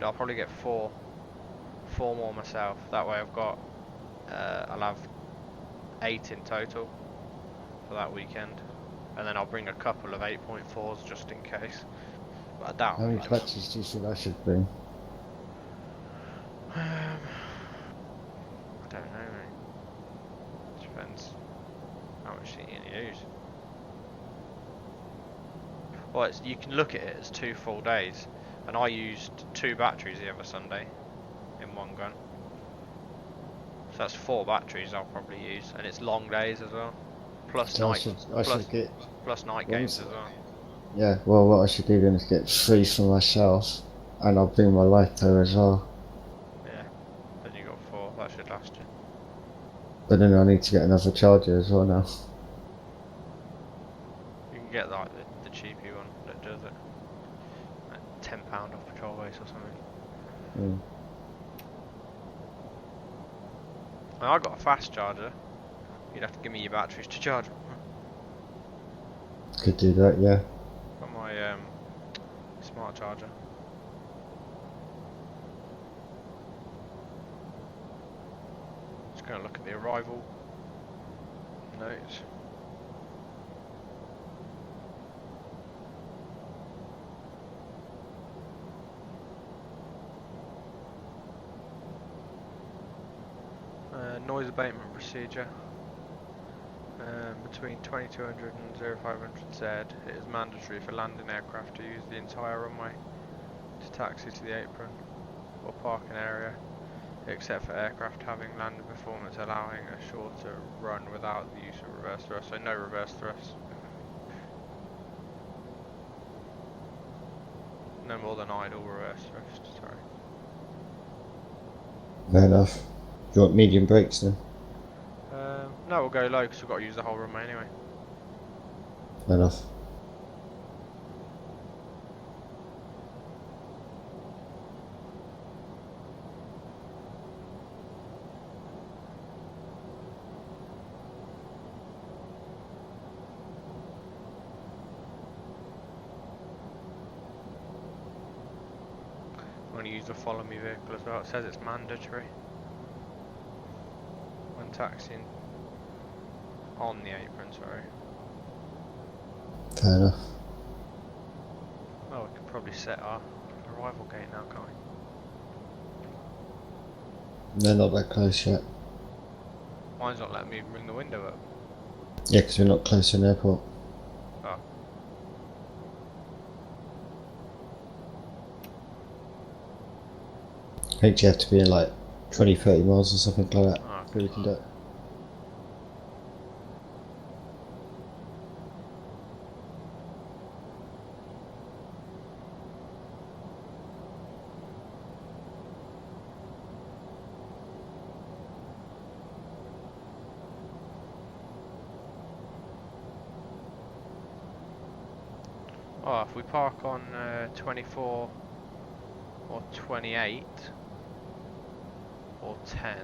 I'll probably get 4 more myself. That way I'll have 8 in total for that weekend, and then I'll bring a couple of 8.4s just in case. But I doubt. How many batteries do you think I should bring? I don't know, mate. Depends how much you use. Well, you can look at it as 2 full days, and I used 2 batteries the other Sunday in one gun. So that's 4 batteries I'll probably use, and it's long days as well. Plus So night, plus night games as well. Yeah, well what I should do then is get 3 for myself, and I'll bring my LiPo as well. Yeah, then you got 4. That should last you. But then I need to get another charger as well now. You can get like the cheapy one that does it. Like £10 off Patrol Base or something. Mm. And I got a fast charger. You'd have to give me your batteries to charge them. Could do that, yeah. Got my smart charger. Just gonna look at the arrival notes. Noise abatement procedure. Between 2200 and 0500Z, it is mandatory for landing aircraft to use the entire runway to taxi to the apron or parking area, except for aircraft having landing performance allowing a shorter run without the use of reverse thrust, so no reverse thrust. No more than idle reverse thrust, sorry. Fair enough. Do you want medium brakes then? No, we'll go low because we've got to use the whole runway anyway. Fair enough. I'm going to use the follow me vehicle as well. It says it's mandatory when taxiing on the apron, sorry. Fair enough. Oh, we could probably set our arrival gate now, can't we? They're not that close yet. Mine's not letting me bring the window up. Yeah, because we're not close to an airport. Oh. I think you have to be in like 20-30 miles or something like that Oh, before you can do it. Oh, if we park on 24 or 28 or 10.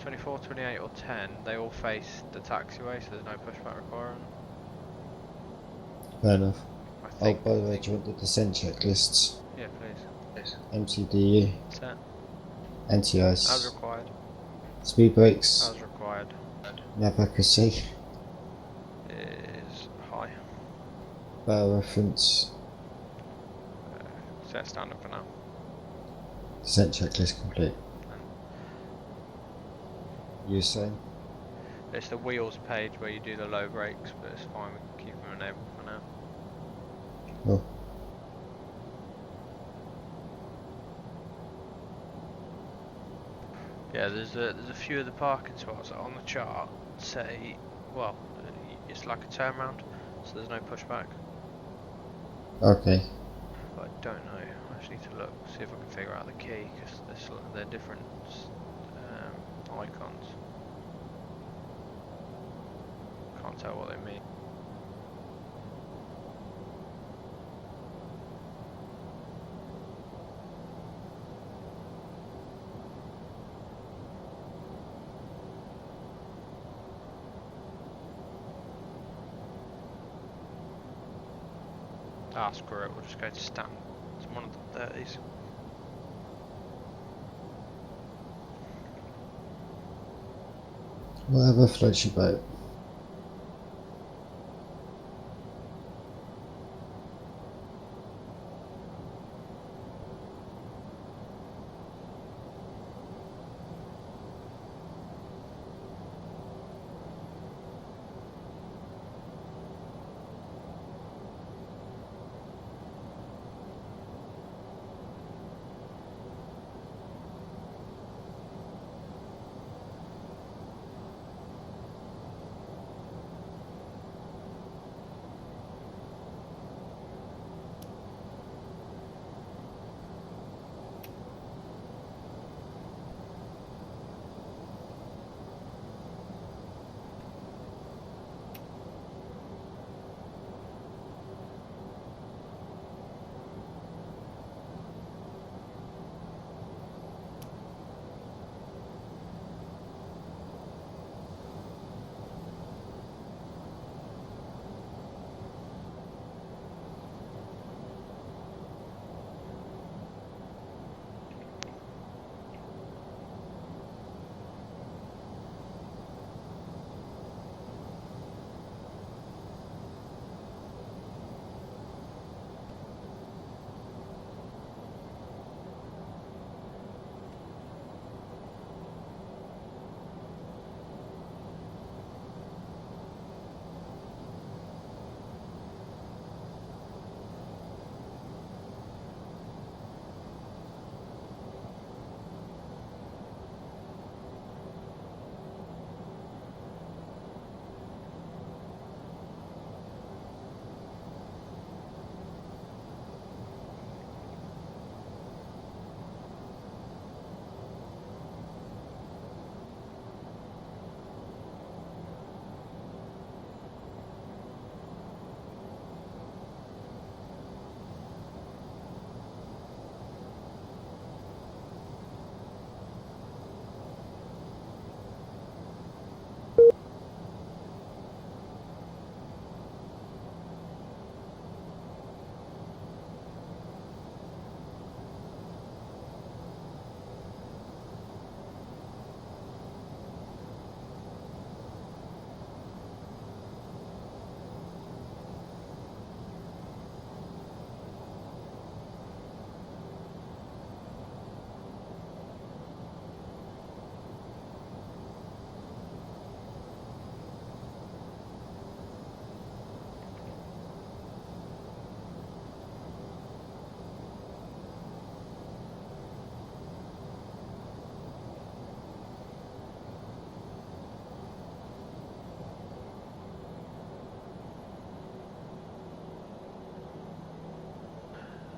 24, 28 or 10, they all face the taxiway, so there's no pushback requirement. Fair enough. I Oh, think. by the way, do you want the descent checklists? Yeah, please. MTD, Set. As anti-ice, required. speed brakes, As required. nav accuracy, Is high. barrel reference, Set standard for now. descent checklist complete. And You were saying? it's the wheels page where you do the low brakes, but it's fine, we can keep them enabled for now. Oh, Yeah, there's a few of the parking spots that on the chart say, well, it's like a turnaround, so there's no pushback. okay. But I don't know. I just need to look, see if I can figure out the key, because they're different icons. Can't tell what they mean. Ah, screw it, we'll just go to stand. It's one of the 30s. Whatever floats your boat.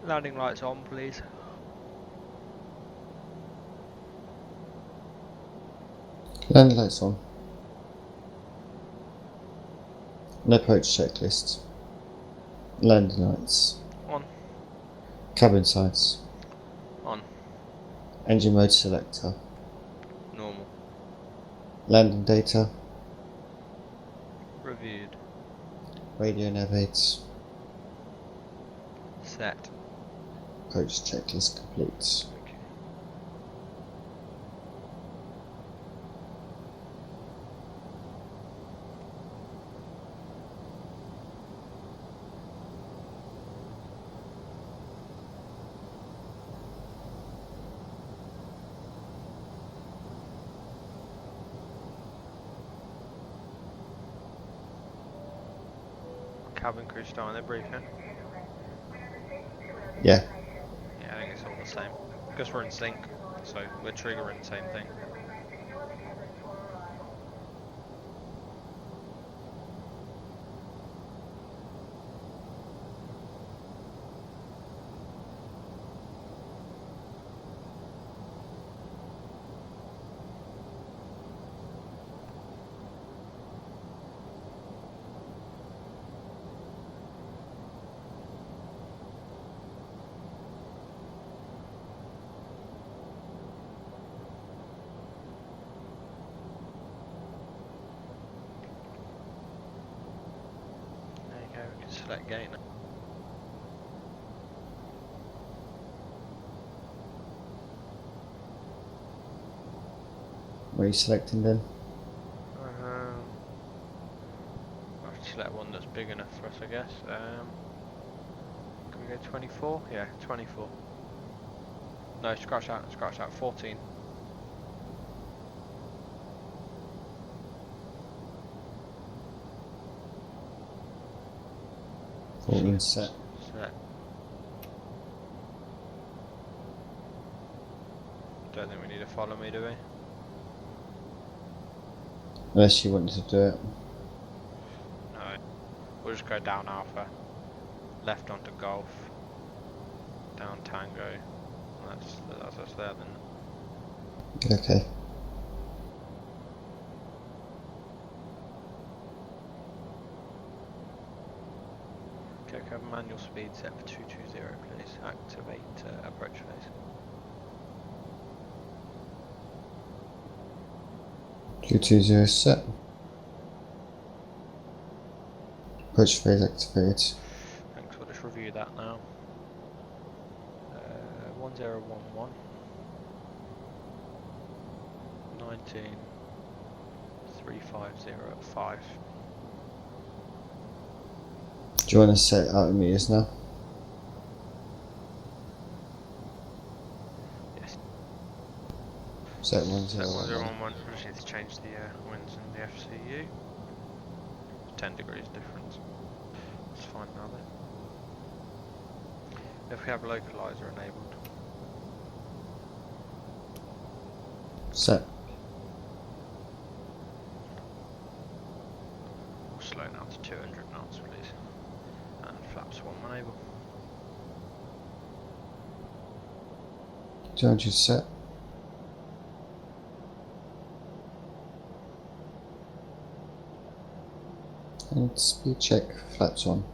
Landing lights on, please. Landing lights on. No approach checklist. Landing lights. On. Cabin sights. On. Engine mode selector. Normal. Landing data. Reviewed. Radio nav aids. Set. Approach checklist complete. Okay. Cabin crew starting their briefing. Yeah. Yeah, I think it's all the same. Because we're in sync, so we're triggering the same thing. There you go, we can select gate now. What are you selecting then? I'll select one that's big enough for us, I guess. Can we go 24? Yeah, 24. No, scratch out, 14. Set. Set. Don't think we need to follow me, do we? Unless you wanted to do it. No. We'll just go down Alpha, left onto Golf, down Tango. That's us there then. Okay. Okay, can I have manual speed set for 220, please. Activate approach phase. 220 set. Approach phase activated. Thanks, we'll just review that now. 1011 19 350 at 5. Do you want to set out the meters now? Yes. Set Set 1011. 1011. We just need to change the winds and the FCU. 10 degrees difference. It's fine now then. If we have localizer enabled. Set. We'll slow down to 200 knots, please. And flaps 1 enable. 200 set. And speed check, flaps on.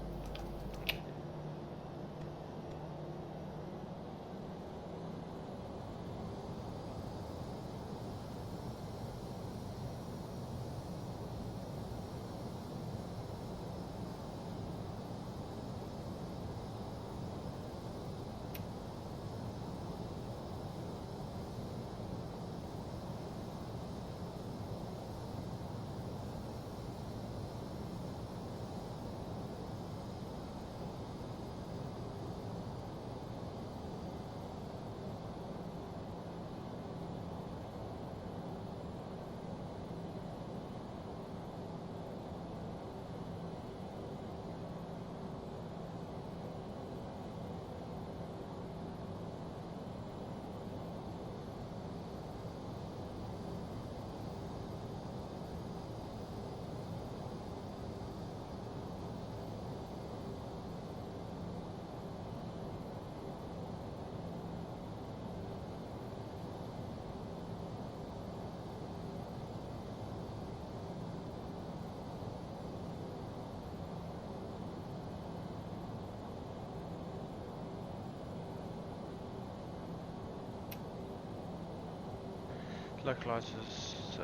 Localizers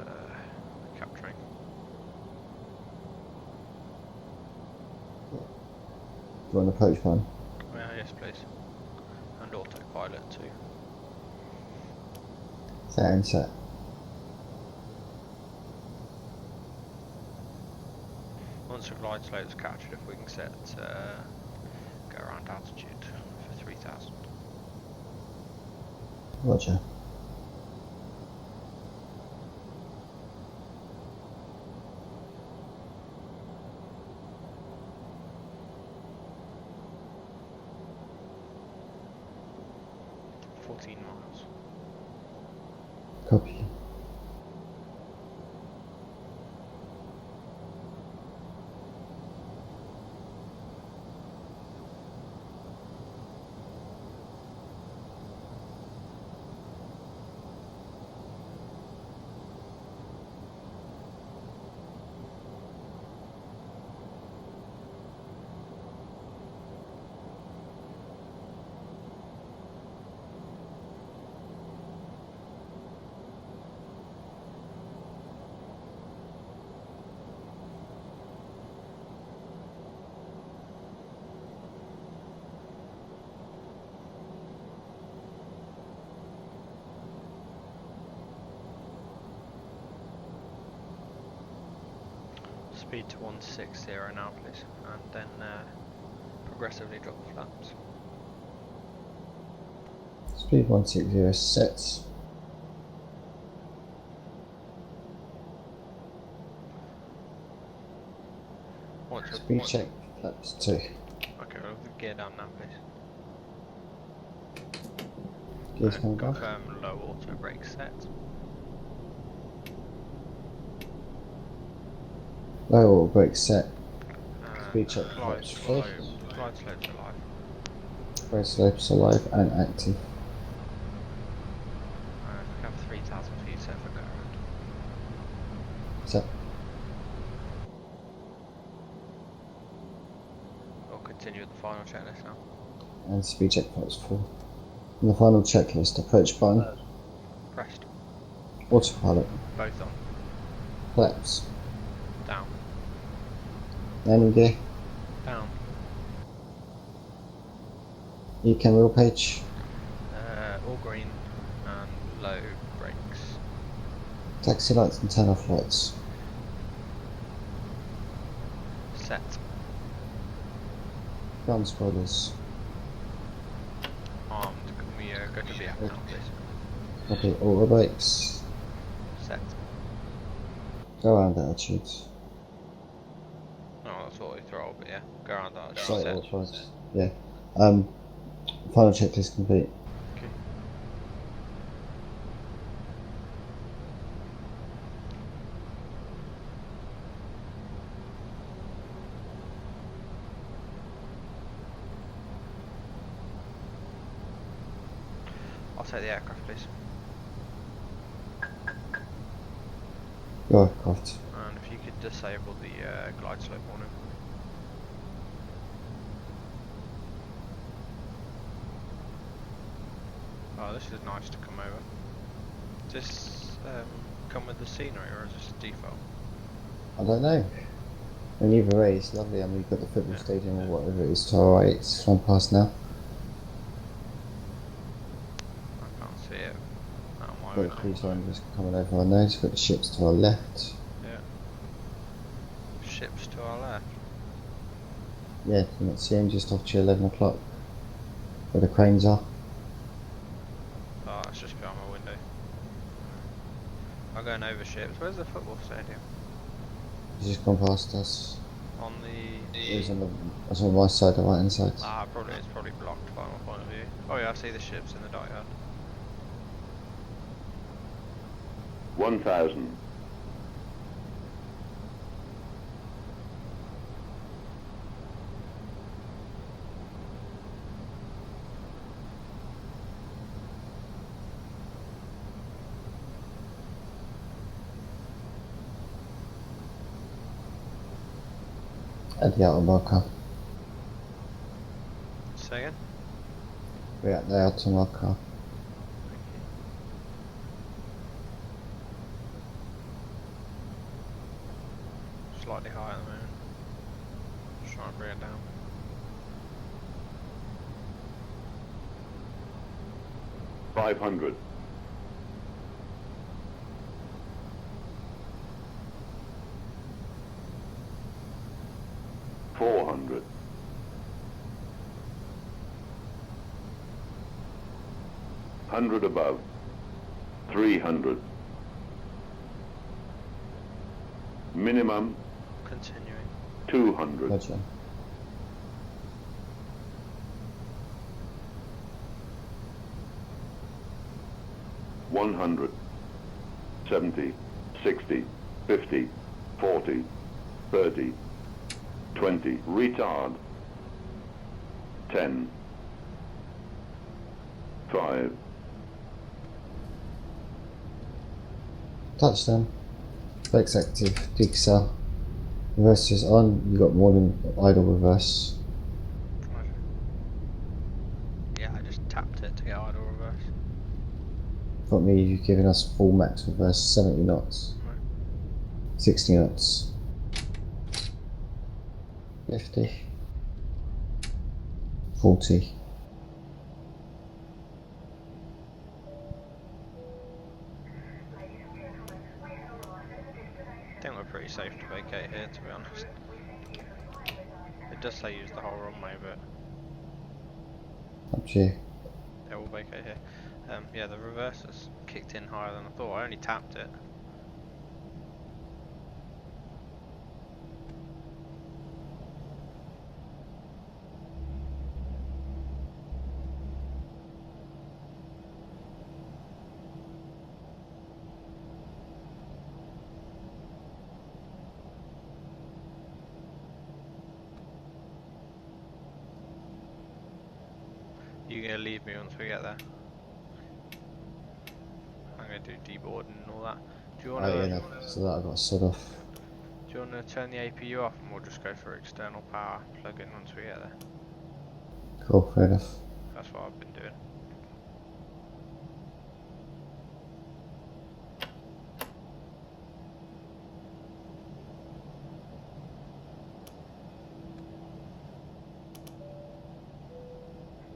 capturing. Do you want an approach plan? Yes, please. And autopilot too. Set and set. Once the glide slope is captured, if we can set go around altitude for 3000. Roger. Miles. Copy. Speed to 160 now, please, and then progressively drop the flaps. Speed 160 set. Speed check flaps 2. Okay, we'll have the gear down now, please. Gears coming back. Confirm low auto brake set. Low auto brake set. Speed check Glide flaps 3. slope's alive. Brake slopes alive and active. We have 3000 feet set for go around. Set. We'll continue with the final checklist now. And speed check flaps 4. And the final checklist, approach button. Pressed. Autopilot. Both on. Flaps. Down. Landing gear. Down. Ecam wheel page. All green and low brakes. Taxi lights and turn off lights. Set. Ground spoilers. Armed. Can we go to the app now, please? Copy. Auto brakes. Set. Go around altitude. Oh, that's auto throttle, but yeah. Go around that. Sorry, Set. auto brakes. Yeah. Final checklist complete. Okay. I'll take the aircraft, please. Your aircraft. And if you could disable the glide slope warning. Oh, this is nice to come over. Does this come with the scenery or is this default? I don't know. And either way, it's lovely. I mean, you've got the football stadium or whatever it is to our right. It's gone past now. I can't see it. Out of my Got the window. cruise line just coming over our nose. Got the ships to our left. Yeah. Ships to our left. Yeah, you can see them just off to 11 o'clock. Where the cranes are. Oh, it's just behind my window. I'm going over ships. Where's the football stadium? It's just gone past us. On the... It was on my side, the right hand side. Ah, it's probably blocked by my point of view. Oh yeah, I see the ships in the dockyard. 1000. At the outer marker. Say again? We're at the outer marker. bring it down. $500. 400. 100 above. 300. Minimum Continuing. 200. Roger. One hundred, 70, 60, 50, 40, 30, 20, retard, 10, 5, Touchdown. Flex active. Jigsaw. Reverse is on. You got more than idle reverse. Roger. Yeah, I just tapped it to get idle reverse. Got me, you've given us full max reverse, 70 knots. Right. 60 knots. 50. 40. I think we're pretty safe to vacate here, to be honest. It does say use the whole runway, but Up to you. yeah, we'll vacate here. Yeah, the reverse has kicked in higher than I thought. I only tapped it. You're gonna leave me once we get there. I'm gonna do deboarding and all that. Do you Oh wanna yeah, no, so that I got sod off. do you wanna turn the APU off and we'll just go for external power plug in once we get there? Cool, fair enough. That's what I've been doing.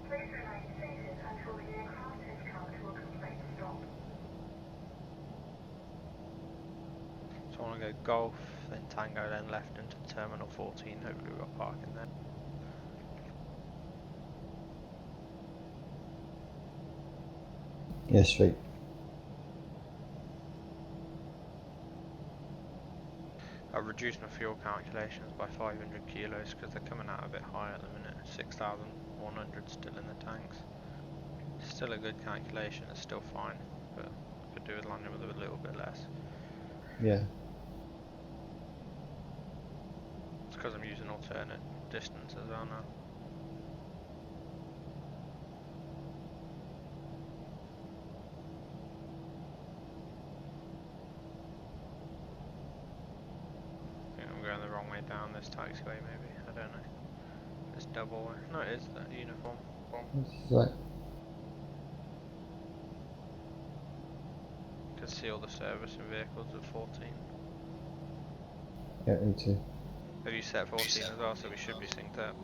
Please remain seated until the aircraft has come to a complete stop. So I wanna go golf, then tango, then left into terminal 14. Hopefully we've got parking there. Yeah, straight. I've reduced my fuel calculations by 500 kilos because they're coming out a bit high at the minute. 6,100 still in the tanks. Still a good calculation, it's still fine, but could do with landing with a little bit less. Yeah. It's because I'm using alternate distance as well now. I think I'm going the wrong way down this taxiway maybe, I don't know. It's double way. No, it is that uniform. It's like, You can see all the service and vehicles of 14. yeah, me too. Have you set 14 as well, so we should be synced up.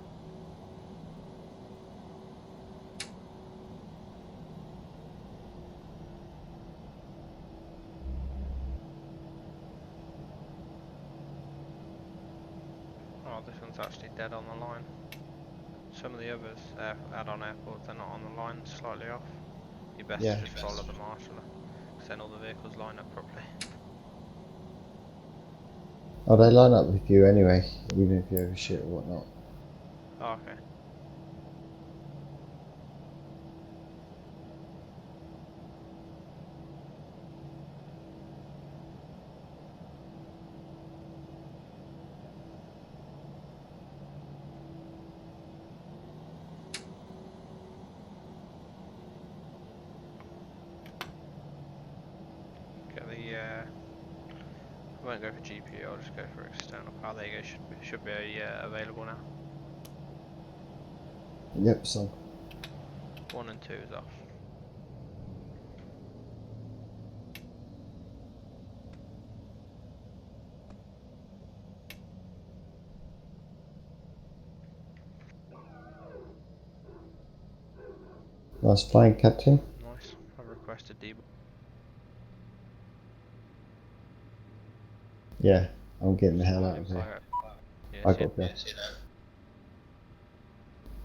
Oh, this one's actually dead on the line. Some of the others, add-on airports, they're not on the line, slightly off. You best Yeah. to just follow the marshaller, because then all the vehicles line up properly. Oh, they line up with you anyway, even if you overshoot or whatnot. Oh, okay. Get the, I won't go for GPU, I'll just go for external power. There you go, should be available now. Yep, so 1 and 2 is off. Nice flying, Captain. Nice. I've requested D. Yeah, I'm getting the hell out of here. Yeah, I see got there.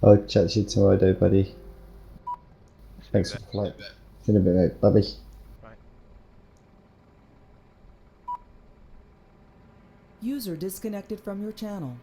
I'll chat to you tomorrow, though, buddy. you in a Thanks for bit. the flight. See you in a bit, mate. Bye-bye. Right. User disconnected from your channel.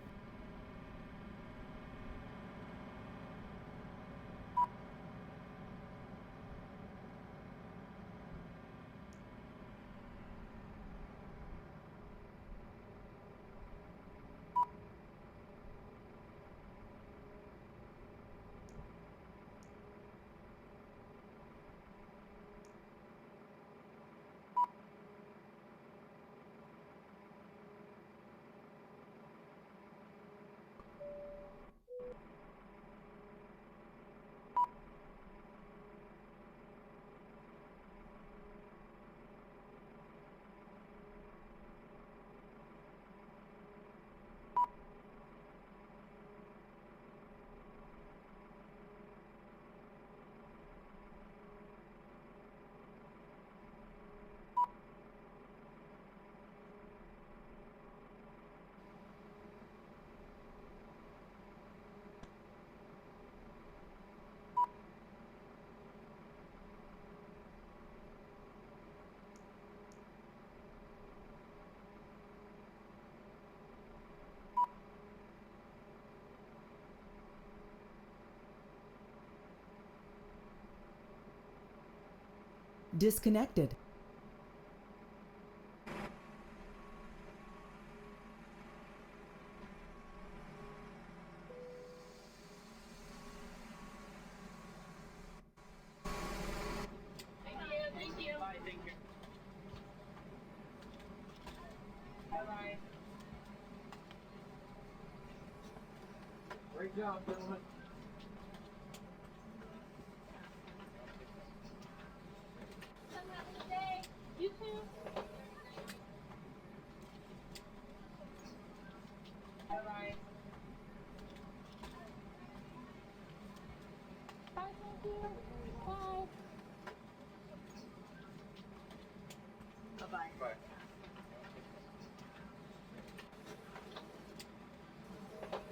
Disconnected.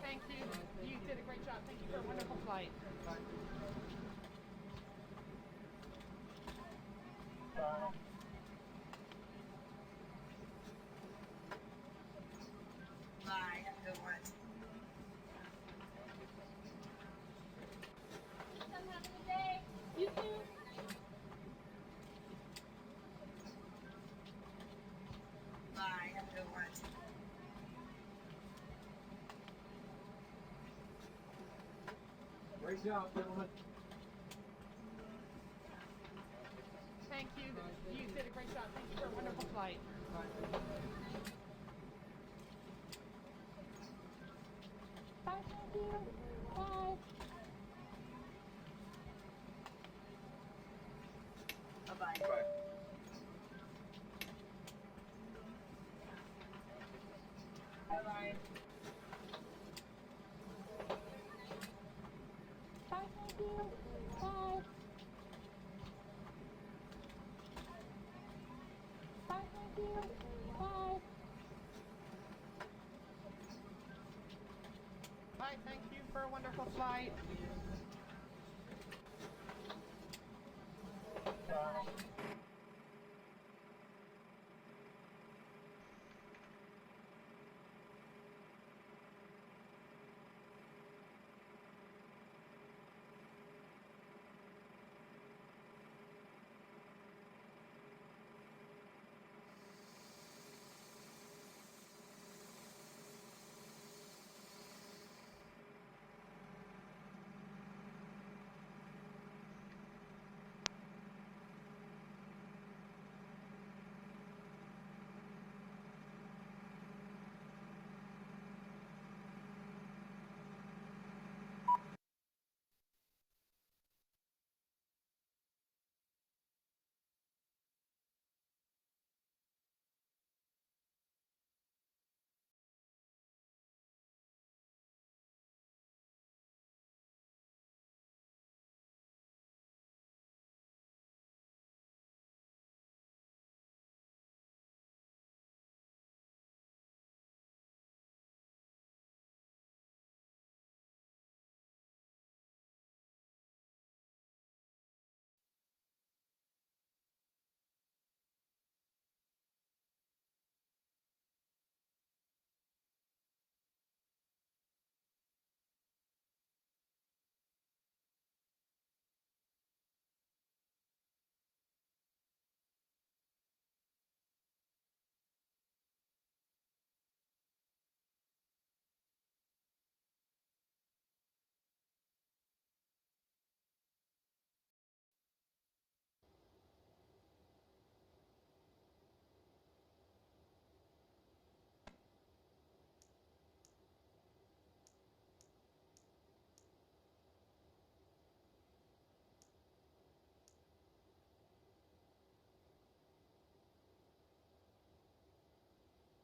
Thank you. You did a great job. Thank you for a wonderful flight. Bye. Have a good one. Have a good day. You too. Bye. Have a good one. Great job, gentlemen. Thank you. You did a great job. Thank you for a wonderful flight. Bye. Thank you. Bye. Bye-bye. Bye-bye. Bye. Thank you. Bye. Bye. Thank you. Bye. Bye. Thank you for a wonderful flight.